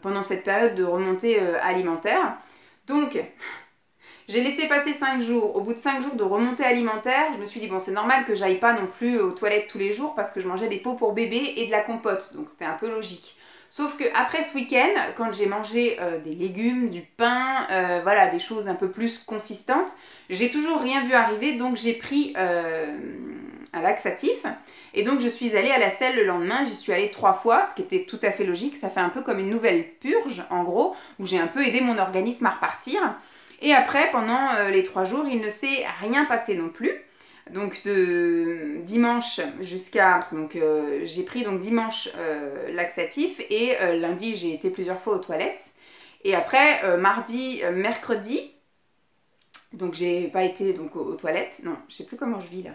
S2: pendant cette période de remontée alimentaire. Donc, j'ai laissé passer 5 jours. Au bout de 5 jours de remontée alimentaire, je me suis dit, bon, c'est normal que j'aille pas non plus aux toilettes tous les jours parce que je mangeais des pots pour bébé et de la compote. Donc, c'était un peu logique. Sauf qu'après ce week-end, quand j'ai mangé des légumes, du pain, voilà, des choses un peu plus consistantes, j'ai toujours rien vu arriver. Donc, j'ai pris un laxatif. Et donc, je suis allée à la selle le lendemain. J'y suis allée 3 fois, ce qui était tout à fait logique. Ça fait un peu comme une nouvelle purge, en gros, où j'ai un peu aidé mon organisme à repartir. Et après, pendant les 3 jours, il ne s'est rien passé non plus. Donc de dimanche jusqu'à... Donc j'ai pris donc dimanche laxatif et lundi j'ai été plusieurs fois aux toilettes. Et après, mardi, mercredi, Donc j'ai pas été donc, aux toilettes. Non, je sais plus comment je vis là.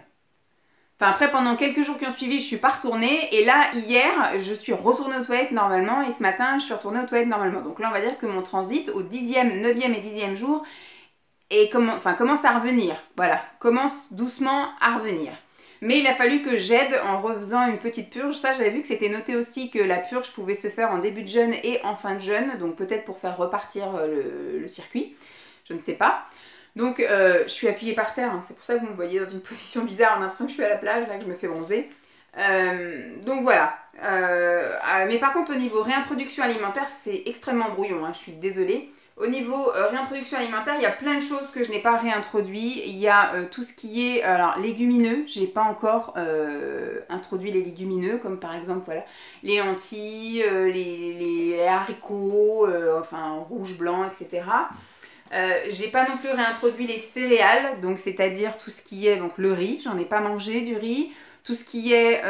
S2: Enfin après pendant quelques jours qui ont suivi, je suis pas retournée. Et là hier, je suis retournée aux toilettes normalement. Et ce matin, je suis retournée aux toilettes normalement. Donc là on va dire que mon transit au 10e, 9e et 10e jour commence à revenir. Voilà, commence doucement à revenir. Mais il a fallu que j'aide en refaisant une petite purge. Ça, j'avais vu que c'était noté aussi que la purge pouvait se faire en début de jeûne et en fin de jeûne. Donc peut-être pour faire repartir le circuit. Je ne sais pas. Donc je suis appuyée par terre. Hein. C'est pour ça que vous me voyez dans une position bizarre. On a l'impression que je suis à la plage, là, que je me fais bronzer. Donc voilà. Mais par contre, au niveau réintroduction alimentaire, c'est extrêmement brouillon. Hein. Je suis désolée. Au niveau réintroduction alimentaire, il y a plein de choses que je n'ai pas réintroduit. Il y a tout ce qui est légumineux. J'ai pas encore introduit les légumineux, comme par exemple voilà, les lentilles, les haricots, rouge, blanc, etc. J'ai pas non plus réintroduit les céréales, donc c'est-à-dire tout ce qui est donc le riz. J'en ai pas mangé du riz. Tout ce qui est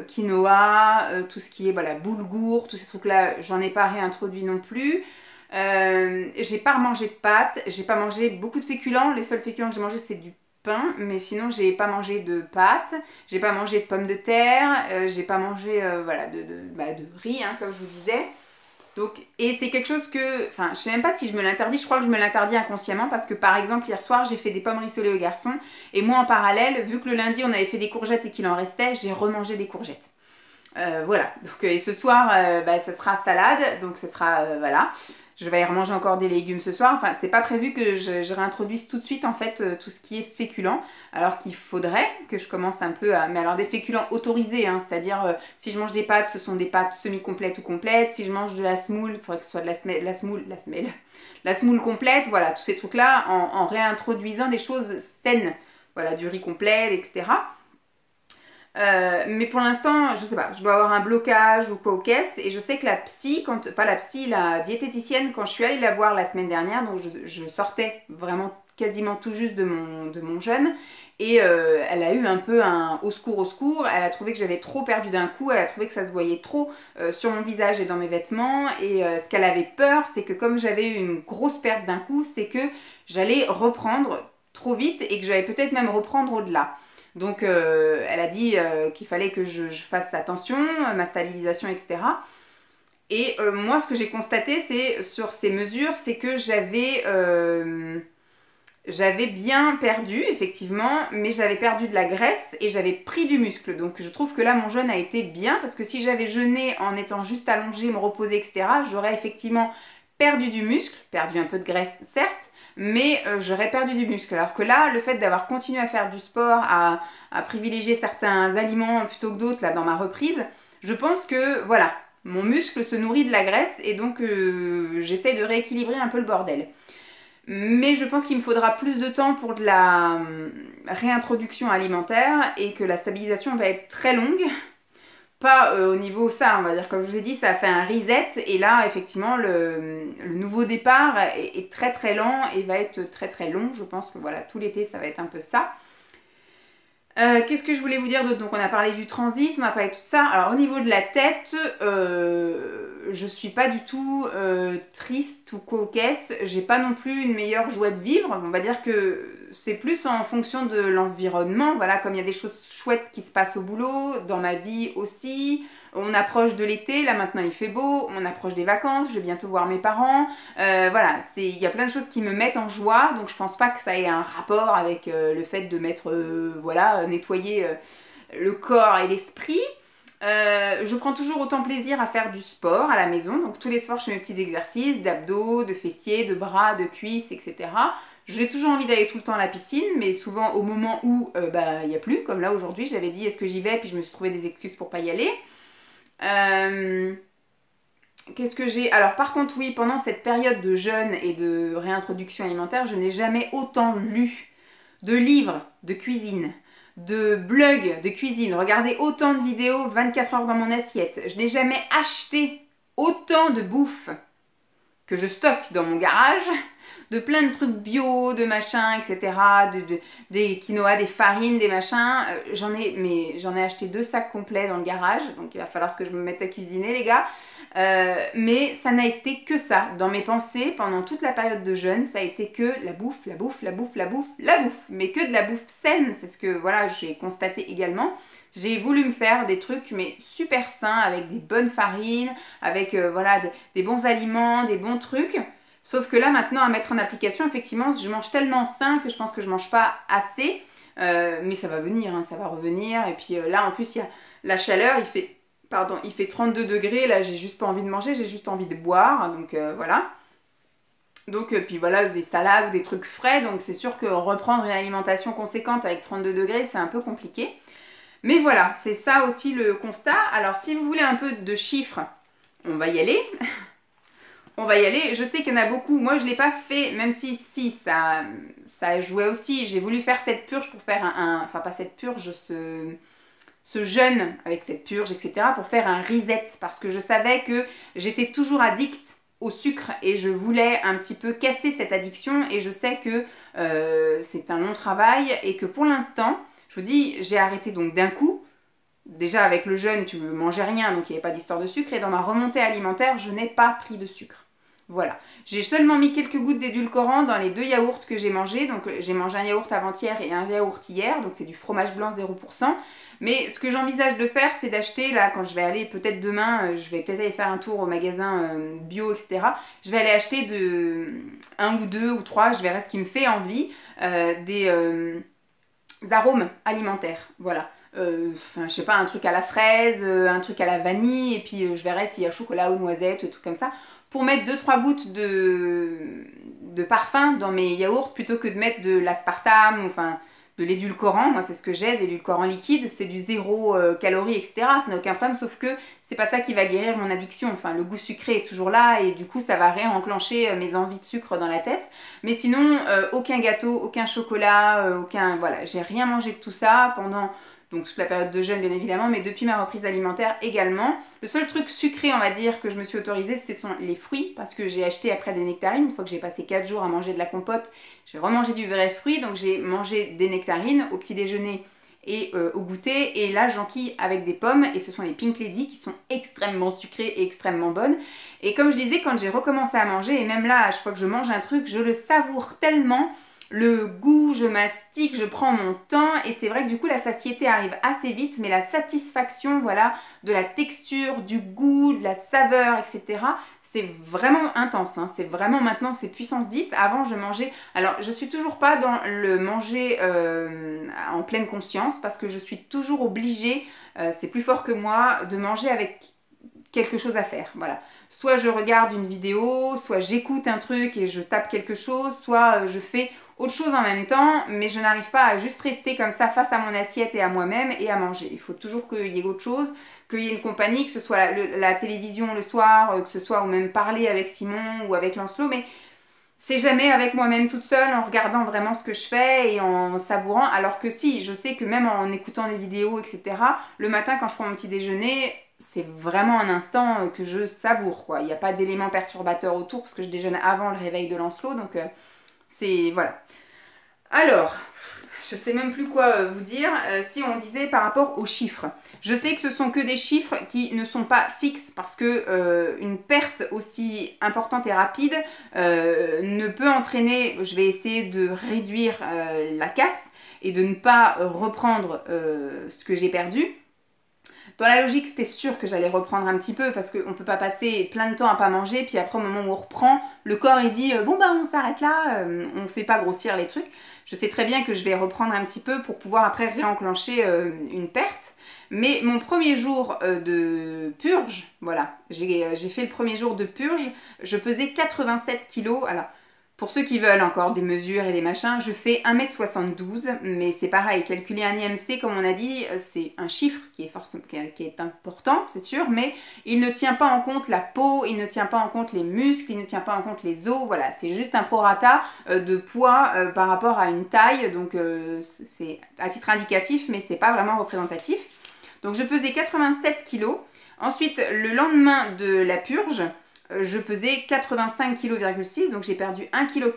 S2: quinoa, tout ce qui est boulgour, tous ces trucs-là, j'en ai pas réintroduit non plus. J'ai pas remangé de pâtes, j'ai pas mangé beaucoup de féculents. Les seuls féculents que j'ai mangé c'est du pain, mais sinon j'ai pas mangé de pâtes, j'ai pas mangé de pommes de terre, j'ai pas mangé de riz, hein, comme je vous disais. Donc, et c'est quelque chose que, enfin, je sais même pas si je me l'interdis, je crois que je me l'interdis inconsciemment parce que par exemple hier soir j'ai fait des pommes rissolées aux garçons et moi en parallèle, vu que le lundi on avait fait des courgettes et qu'il en restait, j'ai remangé des courgettes. Voilà, donc et ce soir ça sera salade, donc ce sera voilà. Je vais y remanger encore des légumes ce soir. Enfin, c'est pas prévu que je réintroduise tout de suite en fait tout ce qui est féculent. Alors qu'il faudrait que je commence un peu à... Mais alors des féculents autorisés, hein, c'est-à-dire si je mange des pâtes, ce sont des pâtes semi-complètes ou complètes. Si je mange de la semoule, il faudrait que ce soit de la semoule complète. Voilà, tous ces trucs-là en réintroduisant des choses saines. Voilà, du riz complet, etc. Mais pour l'instant, je sais pas, je dois avoir un blocage ou quoi aux caisses. Et je sais que la diététicienne, quand je suis allée la voir la semaine dernière, donc je sortais vraiment quasiment tout juste de mon jeûne. Et elle a eu un peu un au secours. Elle a trouvé que j'avais trop perdu d'un coup. Elle a trouvé que ça se voyait trop sur mon visage et dans mes vêtements. Et ce qu'elle avait peur, c'est que comme j'avais eu une grosse perte d'un coup, c'est que j'allais reprendre trop vite et que j'allais peut-être même reprendre au-delà. Donc elle a dit qu'il fallait que je fasse attention, ma stabilisation, etc. Et moi, ce que j'ai constaté, c'est sur ces mesures, c'est que j'avais bien perdu, effectivement, mais j'avais perdu de la graisse et j'avais pris du muscle. Donc je trouve que là, mon jeûne a été bien, parce que si j'avais jeûné en étant juste allongée, me reposer, etc., j'aurais effectivement perdu du muscle, perdu un peu de graisse, certes, mais j'aurais perdu du muscle. Alors que là, le fait d'avoir continué à faire du sport, à privilégier certains aliments plutôt que d'autres là dans ma reprise, je pense que voilà, mon muscle se nourrit de la graisse et donc j'essaie de rééquilibrer un peu le bordel. Mais je pense qu'il me faudra plus de temps pour de la réintroduction alimentaire et que la stabilisation va être très longue. Pas au niveau ça, on va dire, comme je vous ai dit, ça a fait un reset et là, effectivement, le nouveau départ est très très lent et va être très très long. Je pense que voilà, tout l'été, ça va être un peu ça. Qu'est-ce que je voulais vous dire d'autre? Donc on a parlé du transit, on a parlé de tout ça. Alors au niveau de la tête, je suis pas du tout triste ou coquesse. J'ai pas non plus une meilleure joie de vivre. On va dire que c'est plus en fonction de l'environnement. Voilà, comme il y a des choses chouettes qui se passent au boulot, dans ma vie aussi. On approche de l'été, là maintenant il fait beau, on approche des vacances, je vais bientôt voir mes parents. Voilà, il y a plein de choses qui me mettent en joie, donc je pense pas que ça ait un rapport avec le fait de mettre, nettoyer le corps et l'esprit. Je prends toujours autant plaisir à faire du sport à la maison, donc tous les soirs je fais mes petits exercices d'abdos, de fessiers, de bras, de cuisses, etc. J'ai toujours envie d'aller tout le temps à la piscine, mais souvent au moment où il n'y a plus, comme là aujourd'hui, j'avais dit est-ce que j'y vais, puis je me suis trouvé des excuses pour pas y aller. Qu'est-ce que j'ai? Alors par contre oui, pendant cette période de jeûne et de réintroduction alimentaire, je n'ai jamais autant lu de livres de cuisine, de blogs de cuisine, regardé autant de vidéos 24 heures dans mon assiette. Je n'ai jamais acheté autant de bouffe que je stocke dans mon garage de plein de trucs bio, de machins, etc. Des quinoa, des farines, des machins. J'en ai acheté 2 sacs complets dans le garage, donc il va falloir que je me mette à cuisiner les gars. Mais ça n'a été que ça. Dans mes pensées, pendant toute la période de jeûne, ça a été que la bouffe, la bouffe, la bouffe, la bouffe, la bouffe. Mais que de la bouffe saine, c'est ce que voilà, j'ai constaté également. J'ai voulu me faire des trucs mais super sains, avec des bonnes farines, avec voilà, des bons aliments, des bons trucs. Sauf que là maintenant à mettre en application, effectivement, je mange tellement sain que je pense que je mange pas assez. Mais ça va venir, hein, ça va revenir. Et puis là en plus il y a la chaleur, il fait 32 degrés, là j'ai juste pas envie de manger, j'ai juste envie de boire, donc voilà. Donc puis voilà, des salades ou des trucs frais, donc c'est sûr que reprendre une alimentation conséquente avec 32 degrés, c'est un peu compliqué. Mais voilà, c'est ça aussi le constat. Alors si vous voulez un peu de chiffres, on va y aller. On va y aller. Je sais qu'il y en a beaucoup. Moi, je ne l'ai pas fait, même si ça jouait aussi. J'ai voulu faire cette purge pour faire enfin, pas cette purge, ce jeûne avec cette purge, etc. pour faire un reset. Parce que je savais que j'étais toujours addict au sucre et je voulais un petit peu casser cette addiction. Et je sais que c'est un long travail et que pour l'instant, je vous dis, j'ai arrêté donc d'un coup. Déjà avec le jeûne, tu ne mangeais rien, donc il n'y avait pas d'histoire de sucre. Et dans ma remontée alimentaire, je n'ai pas pris de sucre. Voilà. J'ai seulement mis quelques gouttes d'édulcorant dans les 2 yaourts que j'ai mangés. Donc j'ai mangé un yaourt avant-hier et un yaourt hier. Donc c'est du fromage blanc 0%. Mais ce que j'envisage de faire, c'est d'acheter, là, quand je vais aller, peut-être demain, je vais peut-être aller faire un tour au magasin bio, etc. Je vais aller acheter 1 ou 2 ou 3, je verrai ce qui me fait envie, des arômes alimentaires. Voilà. Je sais pas, un truc à la fraise, un truc à la vanille, et puis je verrai s'il y a chocolat ou noisette, des trucs comme ça, pour mettre 2-3 gouttes de parfum dans mes yaourts, plutôt que de mettre de l'aspartame, enfin de l'édulcorant. Moi c'est ce que j'ai, de l'édulcorant liquide, c'est du 0 calories, etc. Ça n'a aucun problème, sauf que c'est pas ça qui va guérir mon addiction. Enfin, le goût sucré est toujours là, et du coup ça va réenclencher mes envies de sucre dans la tête. Mais sinon, aucun gâteau, aucun chocolat, voilà, j'ai rien mangé de tout ça pendant... Donc toute la période de jeûne bien évidemment, mais depuis ma reprise alimentaire également. Le seul truc sucré on va dire que je me suis autorisée, ce sont les fruits, parce que j'ai acheté après des nectarines. Une fois que j'ai passé 4 jours à manger de la compote, j'ai remangé du vrai fruit, donc j'ai mangé des nectarines au petit déjeuner et au goûter. Et là j'enquille avec des pommes, et ce sont les Pink Lady qui sont extrêmement sucrées et extrêmement bonnes. Et comme je disais, quand j'ai recommencé à manger, et même là à chaque fois que je mange un truc, je le savoure tellement. Le goût, je mastique, je prends mon temps, et c'est vrai que du coup la satiété arrive assez vite, mais la satisfaction, voilà, de la texture, du goût, de la saveur, etc. c'est vraiment intense, hein. C'est vraiment maintenant, c'est puissance 10. Avant je mangeais, alors je suis toujours pas dans le manger en pleine conscience, parce que je suis toujours obligée, c'est plus fort que moi, de manger avec quelque chose à faire, voilà. Soit je regarde une vidéo, soit j'écoute un truc et je tape quelque chose, soit je fais autre chose en même temps, mais je n'arrive pas à juste rester comme ça face à mon assiette et à moi-même et à manger. Il faut toujours qu'il y ait autre chose, qu'il y ait une compagnie, que ce soit la télévision le soir, que ce soit ou même parler avec Simon ou avec Lancelot, mais c'est jamais avec moi-même toute seule, en regardant vraiment ce que je fais et en savourant. Alors que si, je sais que même en écoutant des vidéos, etc., le matin quand je prends mon petit déjeuner, c'est vraiment un instant que je savoure, quoi. Il n'y a pas d'éléments perturbateurs autour, parce que je déjeune avant le réveil de Lancelot, donc c'est... voilà. Alors, je sais même plus quoi vous dire, si on disait par rapport aux chiffres. Je sais que ce sont que des chiffres qui ne sont pas fixes, parce que une perte aussi importante et rapide ne peut entraîner, je vais essayer de réduire la casse et de ne pas reprendre ce que j'ai perdu. Dans la logique, c'était sûr que j'allais reprendre un petit peu, parce qu'on ne peut pas passer plein de temps à pas manger, puis après au moment où on reprend, le corps il dit bon bah on s'arrête là, on ne fait pas grossir les trucs. Je sais très bien que je vais reprendre un petit peu pour pouvoir après réenclencher une perte. Mais mon premier jour de purge, voilà, j'ai fait le premier jour de purge, je pesais 87 kilos. Alors, pour ceux qui veulent encore des mesures et des machins, je fais 1m72, mais c'est pareil, calculer un IMC, comme on a dit, c'est un chiffre qui est important, c'est sûr, mais il ne tient pas en compte la peau, il ne tient pas en compte les muscles, il ne tient pas en compte les os, voilà, c'est juste un prorata de poids par rapport à une taille, donc c'est à titre indicatif, mais c'est pas vraiment représentatif. Donc je pesais 87 kilos. Ensuite, le lendemain de la purge, je pesais 85,6 kg, donc j'ai perdu 1,4 kg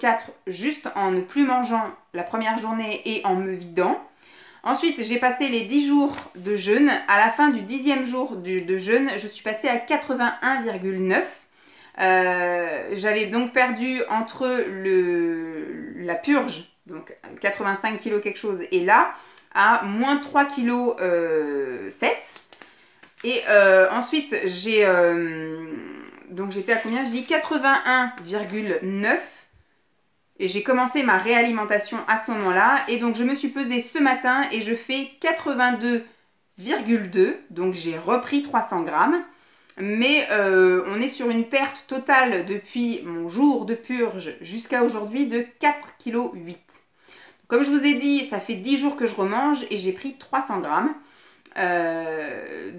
S2: juste en ne plus mangeant la première journée et en me vidant. Ensuite, j'ai passé les 10 jours de jeûne. À la fin du 10e jour de jeûne, je suis passée à 81,9 kg. J'avais donc perdu entre la purge, donc 85 kg quelque chose, et là, à moins 3 kg 7. Et ensuite, donc j'étais à combien? Je dis 81,9. Et j'ai commencé ma réalimentation à ce moment-là. Et donc je me suis pesée ce matin et je fais 82,2. Donc j'ai repris 300 grammes. Mais on est sur une perte totale depuis mon jour de purge jusqu'à aujourd'hui de 4,8 kg. Comme je vous ai dit, ça fait 10 jours que je remange et j'ai pris 300 grammes.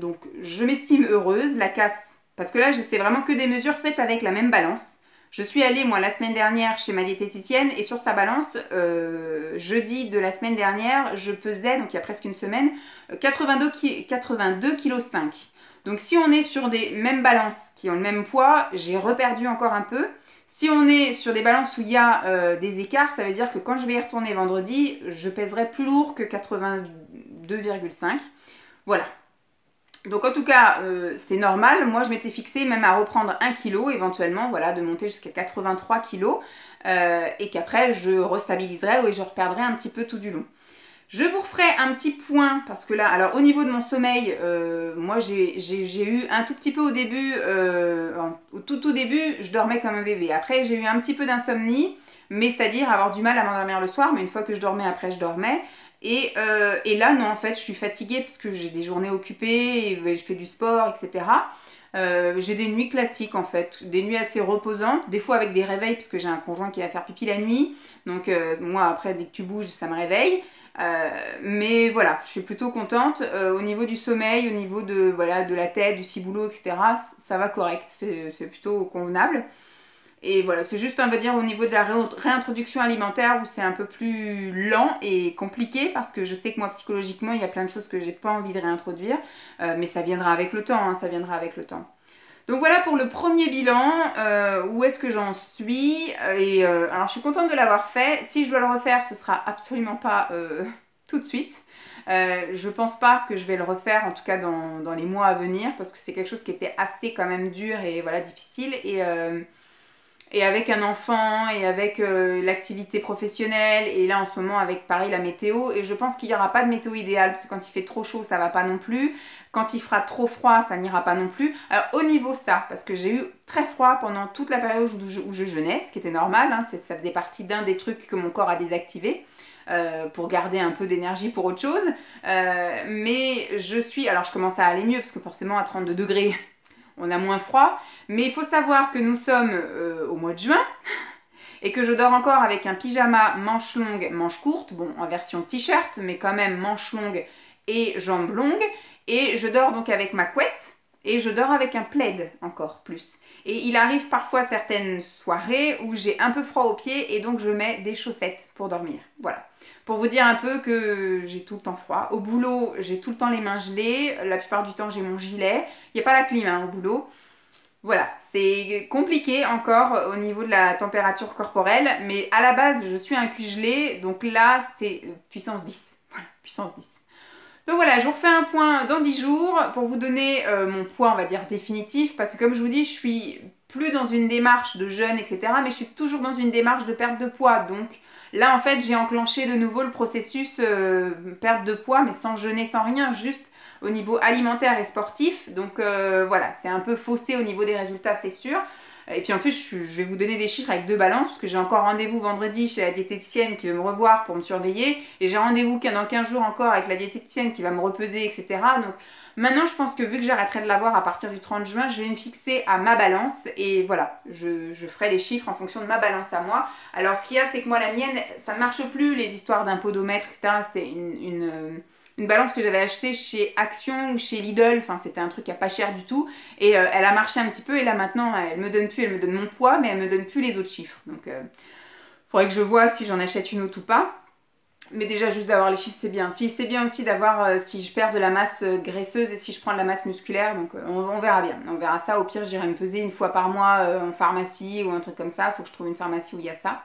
S2: Donc je m'estime heureuse. La casse, parce que là c'est vraiment que des mesures faites avec la même balance. Je suis allée, moi, la semaine dernière chez ma diététicienne et sur sa balance, jeudi de la semaine dernière, je pesais, donc il y a presque une semaine, 82,5 kg. Donc si on est sur des mêmes balances qui ont le même poids, j'ai reperdu encore un peu. Si on est sur des balances où il y a des écarts, ça veut dire que quand je vais y retourner vendredi, je pèserai plus lourd que 82,5 kg. Voilà. Donc en tout cas, c'est normal. Moi, je m'étais fixée même à reprendre 1 kg éventuellement, voilà, de monter jusqu'à 83 kg et qu'après, je restabiliserai et je reperdrai un petit peu tout du long. Je vous referai un petit point parce que là, alors au niveau de mon sommeil, moi j'ai eu un tout petit peu au début, au tout début, je dormais comme un bébé. Après, j'ai eu un petit peu d'insomnie, mais c'est-à-dire avoir du mal à m'endormir le soir, mais une fois que je dormais, après je dormais. Et là, non, en fait, je suis fatiguée parce que j'ai des journées occupées, et je fais du sport, etc. J'ai des nuits classiques, en fait, des nuits assez reposantes, des fois avec des réveils, parce que j'ai un conjoint qui va faire pipi la nuit. Donc, moi, après, dès que tu bouges, ça me réveille. Mais voilà, je suis plutôt contente. Au niveau du sommeil, au niveau de, voilà, de la tête, du ciboulot, etc., ça va correct, c'est plutôt convenable. Et voilà, c'est juste, on va dire, au niveau de la réintroduction alimentaire où c'est un peu plus lent et compliqué parce que je sais que moi, psychologiquement, il y a plein de choses que j'ai pas envie de réintroduire. Mais ça viendra avec le temps, hein, ça viendra avec le temps. Donc voilà pour le premier bilan, où est-ce que j'en suis. Alors, je suis contente de l'avoir fait. Si je dois le refaire, ce sera absolument pas tout de suite. Je pense pas que je vais le refaire, en tout cas dans les mois à venir, parce que c'est quelque chose qui était assez quand même dur et voilà, difficile. Et avec un enfant et avec l'activité professionnelle et là en ce moment avec pareil la météo, et je pense qu'il n'y aura pas de météo idéale parce que quand il fait trop chaud ça va pas non plus, quand il fera trop froid ça n'ira pas non plus. Alors au niveau ça, parce que j'ai eu très froid pendant toute la période où je jeûnais, ce qui était normal, hein, ça faisait partie d'un des trucs que mon corps a désactivé pour garder un peu d'énergie pour autre chose, mais alors je commence à aller mieux parce que forcément à 32 degrés on a moins froid, mais il faut savoir que nous sommes au mois de juin et que je dors encore avec un pyjama manche longue, manche courte, bon en version t-shirt, mais quand même manche longue et jambes longues, et je dors donc avec ma couette et je dors avec un plaid encore plus. Et il arrive parfois certaines soirées où j'ai un peu froid aux pieds et donc je mets des chaussettes pour dormir. Voilà. Pour vous dire un peu que j'ai tout le temps froid. Au boulot, j'ai tout le temps les mains gelées. La plupart du temps, j'ai mon gilet. Il n'y a pas la clim hein, au boulot. Voilà, c'est compliqué encore au niveau de la température corporelle. Mais à la base, je suis un cul gelé. Donc là, c'est puissance 10. Voilà, puissance 10. Donc voilà, je vous refais un point dans 10 jours pour vous donner mon poids, on va dire, définitif. Parce que comme je vous dis, je suis plus dans une démarche de jeûne, etc. Mais je suis toujours dans une démarche de perte de poids. Donc là, en fait, j'ai enclenché de nouveau le processus perte de poids, mais sans jeûner, sans rien, juste au niveau alimentaire et sportif. Donc voilà, c'est un peu faussé au niveau des résultats, c'est sûr. Et puis en plus, je vais vous donner des chiffres avec 2 balances, parce que j'ai encore rendez-vous vendredi chez la diététicienne qui veut me revoir pour me surveiller. Et j'ai rendez-vous dans 15 jours encore avec la diététicienne qui va me repeser, etc. Donc maintenant, je pense que vu que j'arrêterai de l'avoir à partir du 30 juin, je vais me fixer à ma balance. Et voilà, je ferai les chiffres en fonction de ma balance à moi. Alors ce qu'il y a, c'est que moi, la mienne, ça ne marche plus, les histoires d'un podomètre, etc. C'est une balance que j'avais achetée chez Action ou chez Lidl, enfin c'était un truc à pas cher du tout, et elle a marché un petit peu, et là maintenant elle me donne mon poids, mais elle me donne plus les autres chiffres, donc faudrait que je vois si j'en achète une autre ou pas. Mais déjà, juste d'avoir les chiffres, c'est bien. Si, c'est bien aussi d'avoir, si je perds de la masse graisseuse et si je prends de la masse musculaire. Donc, on verra bien. On verra ça. Au pire, j'irai me peser une fois par mois en pharmacie ou un truc comme ça. Il faut que je trouve une pharmacie où il y a ça.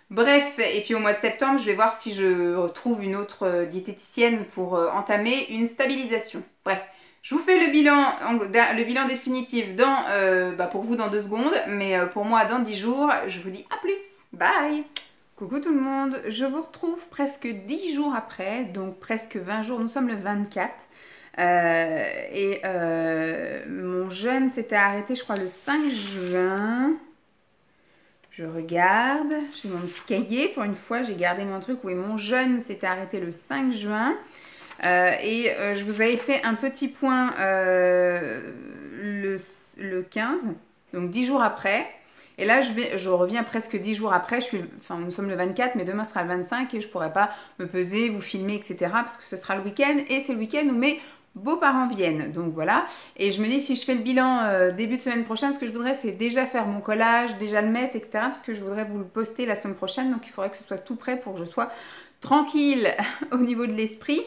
S2: Bref, et puis au mois de septembre, je vais voir si je trouve une autre diététicienne pour entamer une stabilisation. Bref, je vous fais le bilan définitif pour vous dans 2 secondes, mais pour moi dans 10 jours. Je vous dis à plus. Bye. Coucou tout le monde, je vous retrouve presque 10 jours après, donc presque 20 jours, nous sommes le 24. Mon jeûne s'était arrêté je crois le 5 juin. Je regarde, j'ai mon petit cahier, pour une fois j'ai gardé mon truc, oui mon jeûne s'était arrêté le 5 juin. Je vous avais fait un petit point le 15, donc 10 jours après. Et là, je reviens presque 10 jours après. Nous sommes le 24, mais demain sera le 25 et je ne pourrai pas me peser, vous filmer, etc. Parce que ce sera le week-end et c'est le week-end où mes beaux-parents viennent. Donc voilà. Et je me dis, si je fais le bilan début de semaine prochaine, ce que je voudrais, c'est déjà faire mon collage, déjà le mettre, etc. Parce que je voudrais vous le poster la semaine prochaine. Donc il faudrait que ce soit tout prêt pour que je sois tranquille au niveau de l'esprit.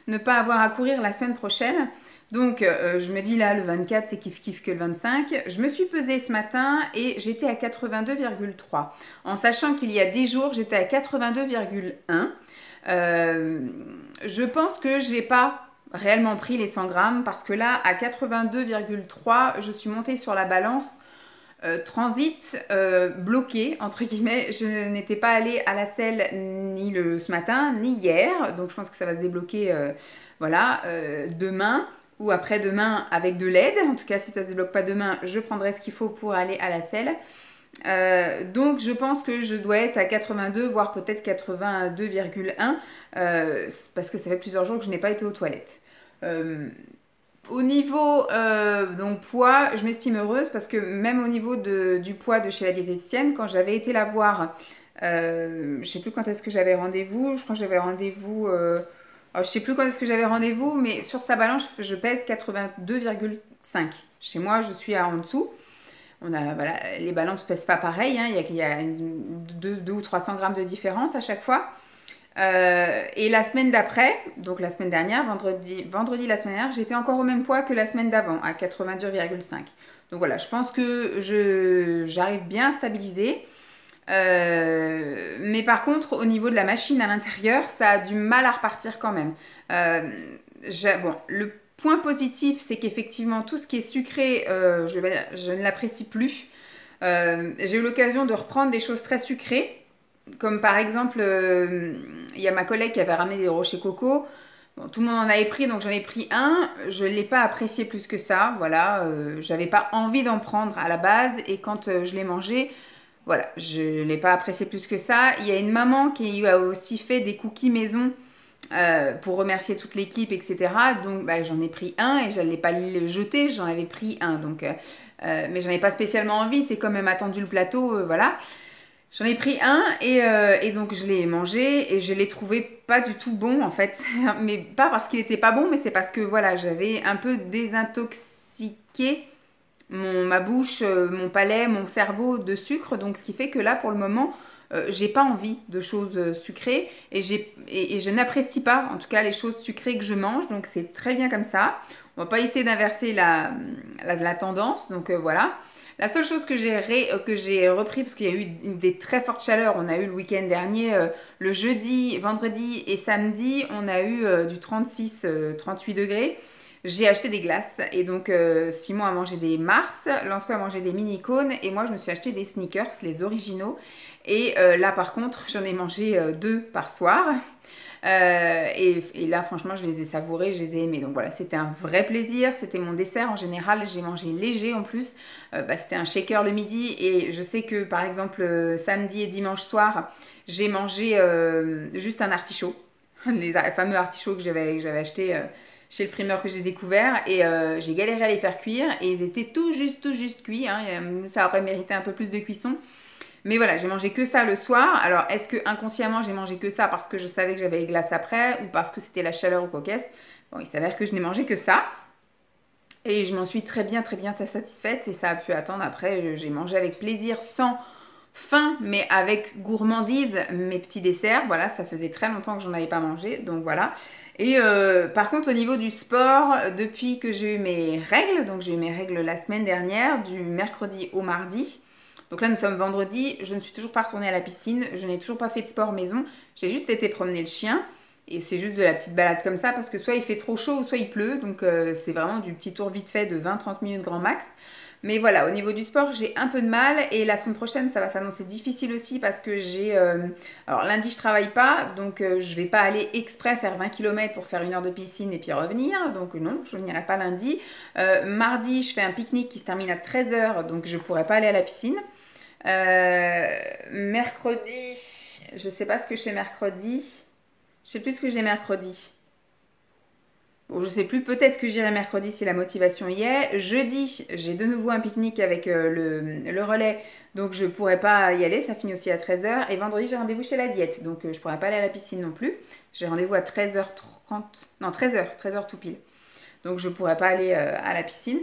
S2: Ne pas avoir à courir la semaine prochaine. Donc, je me dis là, le 24, c'est kiff-kiff que le 25. Je me suis pesée ce matin et j'étais à 82,3. En sachant qu'il y a 10 jours, j'étais à 82,1. Je pense que j'ai pas réellement pris les 100 grammes parce que là, à 82,3, je suis montée sur la balance transit bloqué, entre guillemets. Je n'étais pas allée à la selle ni ce matin, ni hier. Donc, je pense que ça va se débloquer demain. Ou après-demain avec de l'aide. En tout cas, si ça ne se débloque pas demain, je prendrai ce qu'il faut pour aller à la selle. Donc, je pense que je dois être à 82, voire peut-être 82,1 parce que ça fait plusieurs jours que je n'ai pas été aux toilettes. Au niveau donc poids, je m'estime heureuse parce que même au niveau du poids de chez la diététicienne, quand j'avais été la voir, je ne sais plus quand est-ce que j'avais rendez-vous. Je crois que j'avais rendez-vous... Alors, je ne sais plus quand est-ce que j'avais rendez-vous, mais sur sa balance, je pèse 82,5. Chez moi, je suis en dessous. Les balances ne pèsent pas pareil. Hein. Il y a 2 ou 300 grammes de différence à chaque fois. Et la semaine d'après, donc la semaine dernière, vendredi la semaine dernière, j'étais encore au même poids que la semaine d'avant, à 82,5. Donc voilà, je pense que j'arrive bien à stabiliser. Mais par contre, au niveau de la machine à l'intérieur, ça a du mal à repartir quand même. Le point positif, c'est qu'effectivement, tout ce qui est sucré, je ne l'apprécie plus. J'ai eu l'occasion de reprendre des choses très sucrées, comme par exemple, il y a ma collègue qui avait ramené des rochers coco. Bon, tout le monde en avait pris, donc j'en ai pris un. Je ne l'ai pas apprécié plus que ça. Voilà, j'avais pas envie d'en prendre à la base, et quand je l'ai mangé, voilà, je ne l'ai pas apprécié plus que ça. Il y a une maman qui a aussi fait des cookies maison pour remercier toute l'équipe, etc. Donc, j'en ai pris un et je n'allais pas le jeter, j'en avais pris un. Donc, mais j'en ai pas spécialement envie, c'est quand même attendu le plateau, voilà. J'en ai pris un et donc je l'ai mangé et je l'ai trouvé pas du tout bon en fait. Mais pas parce qu'il était pas bon, mais c'est parce que voilà, j'avais un peu désintoxiqué ma bouche, mon palais, mon cerveau de sucre. Donc ce qui fait que là pour le moment, j'ai pas envie de choses sucrées et je n'apprécie pas en tout cas les choses sucrées que je mange. Donc c'est très bien comme ça. On va pas essayer d'inverser la tendance. Donc voilà. La seule chose que j'ai repris, parce qu'il y a eu des très fortes chaleurs, on a eu le week-end dernier, le jeudi, vendredi et samedi, on a eu du 36-38 degrés. J'ai acheté des glaces et donc Simon a mangé des Mars, Lancelot a mangé des mini-cônes et moi je me suis acheté des sneakers, les originaux. Et là par contre j'en ai mangé 2 par soir. Et là franchement je les ai savourés, je les ai aimés. Donc voilà, c'était un vrai plaisir, c'était mon dessert. En général j'ai mangé léger en plus. C'était un shaker le midi et je sais que par exemple samedi et dimanche soir j'ai mangé juste un artichaut. Les fameux artichauts que j'avais acheté chez le primeur que j'ai découvert et j'ai galéré à les faire cuire et ils étaient tout juste cuits, hein. Ça aurait mérité un peu plus de cuisson. Mais voilà, j'ai mangé que ça le soir. Alors, est-ce que inconsciemment j'ai mangé que ça parce que je savais que j'avais les glaces après ou parce que c'était la chaleur ou quoi qu'est-ce? Bon, il s'avère que je n'ai mangé que ça. Et je m'en suis très bien satisfaite et ça a pu attendre. Après, j'ai mangé avec plaisir sans faim, mais avec gourmandise, mes petits desserts. Voilà, ça faisait très longtemps que j'en avais pas mangé, donc voilà. Et par contre, au niveau du sport, depuis que j'ai eu mes règles, donc j'ai eu mes règles la semaine dernière, du mercredi au mardi. Donc là, nous sommes vendredi, je ne suis toujours pas retournée à la piscine, je n'ai toujours pas fait de sport maison, j'ai juste été promener le chien. Et c'est juste de la petite balade comme ça, parce que soit il fait trop chaud, soit il pleut, donc c'est vraiment du petit tour vite fait de 20-30 minutes grand max. Mais voilà, au niveau du sport, j'ai un peu de mal et la semaine prochaine, ça va s'annoncer difficile aussi parce que j'ai... alors lundi, je travaille pas, donc je vais pas aller exprès faire 20 km pour faire 1 heure de piscine et puis revenir. Donc non, je n'irai pas lundi. Mardi, je fais un pique-nique qui se termine à 13 heures, donc je pourrai pas aller à la piscine. Mercredi, je sais pas ce que je fais mercredi. Je sais plus ce que j'ai mercredi. Bon, je sais plus, peut-être que j'irai mercredi si la motivation y est. Jeudi, j'ai de nouveau un pique-nique avec le relais, donc je pourrais pas y aller, ça finit aussi à 13 heures. Et vendredi, j'ai rendez-vous chez la diète, donc je pourrais pas aller à la piscine non plus. J'ai rendez-vous à 13h30, non 13h tout pile. Donc je pourrais pas aller à la piscine.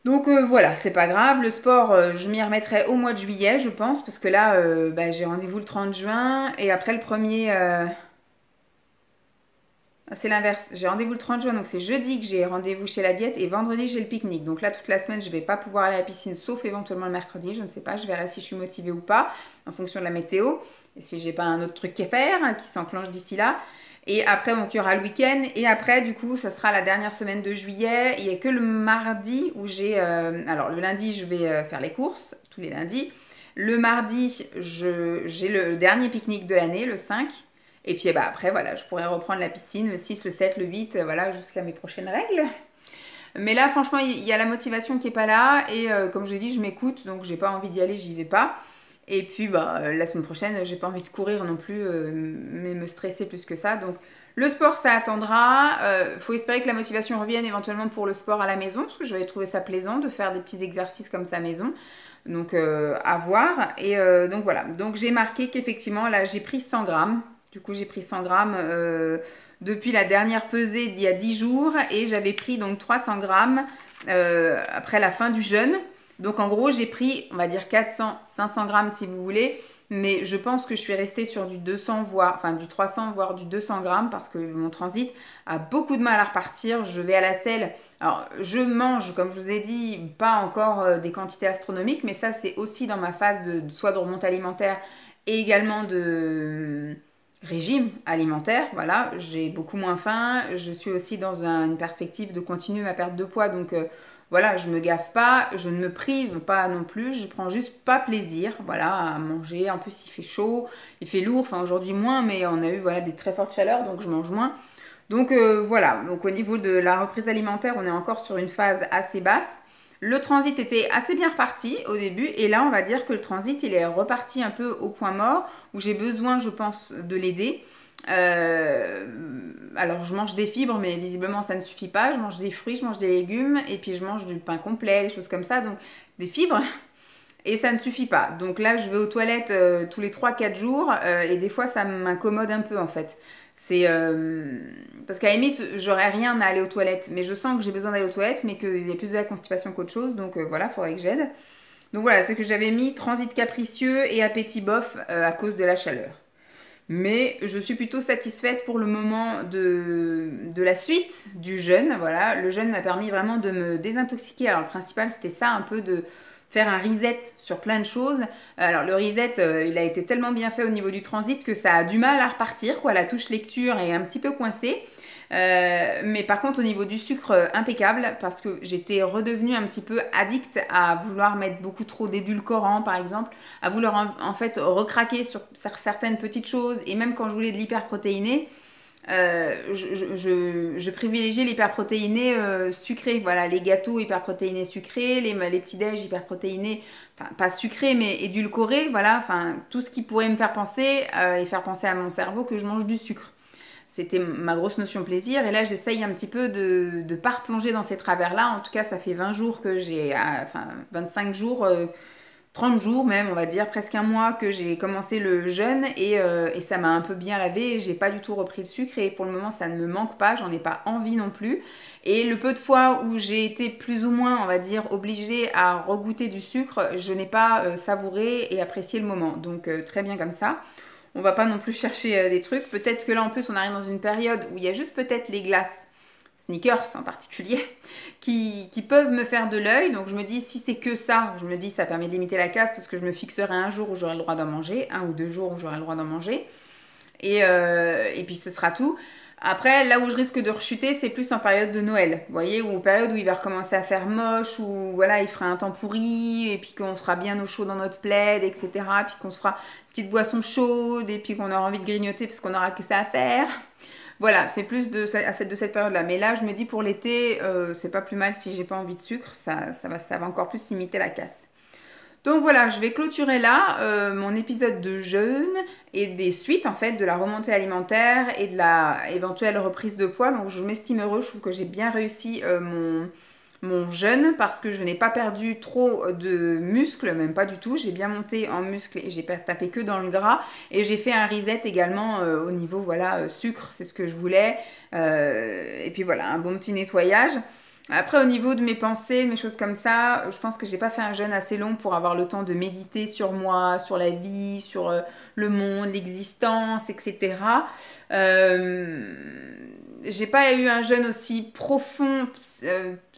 S2: Donc voilà, c'est pas grave. Le sport, je m'y remettrai au mois de juillet, je pense, parce que là, j'ai rendez-vous le 30 juin et après le 1er... c'est l'inverse. J'ai rendez-vous le 30 juin, donc c'est jeudi que j'ai rendez-vous chez la diète et vendredi j'ai le pique-nique. Donc là, toute la semaine, je vais pas pouvoir aller à la piscine, sauf éventuellement le mercredi. Je ne sais pas, je verrai si je suis motivée ou pas, en fonction de la météo. Et si j'ai pas un autre truc à faire qui s'enclenche d'ici là. Et après, donc il y aura le week-end. Et après, du coup, ça sera la dernière semaine de juillet. Il n'y a que le mardi où j'ai... alors, le lundi, je vais faire les courses, tous les lundis. Le mardi, j'ai le dernier pique-nique de l'année, le 5. Et puis après, voilà, je pourrais reprendre la piscine le 6, le 7, le 8, voilà, jusqu'à mes prochaines règles. Mais là, franchement, il y a la motivation qui n'est pas là. Et comme je dis, je m'écoute, donc j'ai pas envie d'y aller, j'y vais pas. Et puis, la semaine prochaine, j'ai pas envie de courir non plus, mais me stresser plus que ça. Donc, le sport, ça attendra. Faut espérer que la motivation revienne éventuellement pour le sport à la maison, parce que j'avais trouvé ça plaisant de faire des petits exercices comme ça à la maison. Donc, à voir. Et donc, voilà. Donc, j'ai marqué qu'effectivement, là, j'ai pris 100 grammes. Du coup, j'ai pris 100 grammes depuis la dernière pesée d'il y a 10 jours et j'avais pris donc 300 grammes après la fin du jeûne. Donc, en gros, j'ai pris, on va dire 400, 500 grammes si vous voulez. Mais je pense que je suis restée sur du 200, enfin du 300, voire du 200 grammes parce que mon transit a beaucoup de mal à repartir. Je vais à la selle. Alors, je mange, comme je vous ai dit, pas encore des quantités astronomiques, mais ça, c'est aussi dans ma phase soit de remontée alimentaire et également de régime alimentaire, voilà, j'ai beaucoup moins faim, je suis aussi dans une perspective de continuer ma perte de poids, donc voilà, je me gaffe pas, je ne me prive pas non plus, je prends juste pas plaisir, voilà, à manger, en plus il fait chaud, il fait lourd, enfin aujourd'hui moins, mais on a eu voilà des très fortes chaleurs, donc je mange moins, donc voilà, donc au niveau de la reprise alimentaire, on est encore sur une phase assez basse. Le transit était assez bien reparti au début et là on va dire que le transit il est reparti un peu au point mort où j'ai besoin je pense de l'aider. Alors je mange des fibres mais visiblement ça ne suffit pas, je mange des fruits, je mange des légumes et puis je mange du pain complet, des choses comme ça, donc des fibres et ça ne suffit pas. Donc là je vais aux toilettes tous les 3-4 jours et des fois ça m'incommode un peu en fait. C'est parce qu'à la limite, j'aurais rien à aller aux toilettes, mais je sens que j'ai besoin d'aller aux toilettes, mais qu'il y a plus de la constipation qu'autre chose, donc voilà, il faudrait que j'aide. Donc voilà, c'est que j'avais mis transit capricieux et appétit bof à cause de la chaleur. Mais je suis plutôt satisfaite pour le moment de la suite du jeûne. Voilà, le jeûne m'a permis vraiment de me désintoxiquer. Alors le principal, c'était ça, un peu de faire un reset sur plein de choses. Alors le reset, il a été tellement bien fait au niveau du transit que ça a du mal à repartir, quoi. La touche lecture est un petit peu coincée. Mais par contre au niveau du sucre, impeccable, parce que j'étais redevenue un petit peu addict à vouloir mettre beaucoup trop d'édulcorants par exemple, à vouloir en fait recraquer sur certaines petites choses, et même quand je voulais de l'hyperprotéiné, je privilégiais l'hyperprotéiné sucré, voilà, les gâteaux hyperprotéinés sucrés, les petits déj hyperprotéinés, enfin, pas sucrés mais édulcorés, voilà, enfin tout ce qui pourrait me faire penser et faire penser à mon cerveau que je mange du sucre. C'était ma grosse notion plaisir. Et là, j'essaye un petit peu de ne pas replonger dans ces travers-là. En tout cas, ça fait 20 jours que j'ai... enfin, 25 jours 30 jours même, on va dire, presque un mois que j'ai commencé le jeûne et ça m'a un peu bien lavé. J'ai pas du tout repris le sucre et pour le moment ça ne me manque pas, j'en ai pas envie non plus. Et le peu de fois où j'ai été plus ou moins, on va dire, obligée à regoûter du sucre, je n'ai pas savouré et apprécié le moment. Donc très bien comme ça. On va pas non plus chercher des trucs. Peut-être que là en plus on arrive dans une période où il y a juste peut-être les glaces Snickers en particulier, qui peuvent me faire de l'œil. Donc je me dis, si c'est que ça, je me dis, ça permet de limiter la casse parce que je me fixerai un jour où j'aurai le droit d'en manger, 1 ou 2 jours où j'aurai le droit d'en manger. Et puis ce sera tout. Après, là où je risque de rechuter, c'est plus en période de Noël. Vous voyez, ou en période où il va recommencer à faire moche, où voilà, il fera un temps pourri, et puis qu'on sera bien au chaud dans notre plaid, etc. Puis qu'on se fera une petite boisson chaude, et puis qu'on aura envie de grignoter parce qu'on aura que ça à faire. Voilà, c'est plus de cette période-là. Mais là, je me dis pour l'été, c'est pas plus mal si j'ai pas envie de sucre. Ça va encore plus imiter la casse. Donc voilà, je vais clôturer là mon épisode de jeûne et des suites en fait de la remontée alimentaire et de la éventuelle reprise de poids. Donc je m'estime heureuse, je trouve que j'ai bien réussi mon jeûne parce que je n'ai pas perdu trop de muscles, même pas du tout. J'ai bien monté en muscles et j'ai pas tapé que dans le gras. Et j'ai fait un reset également au niveau voilà sucre, c'est ce que je voulais. Et puis voilà, un bon petit nettoyage. Après, au niveau de mes pensées, de mes choses comme ça, je pense que j'ai pas fait un jeûne assez long pour avoir le temps de méditer sur moi, sur la vie, sur le monde, l'existence, etc. J'ai pas eu un jeûne aussi profond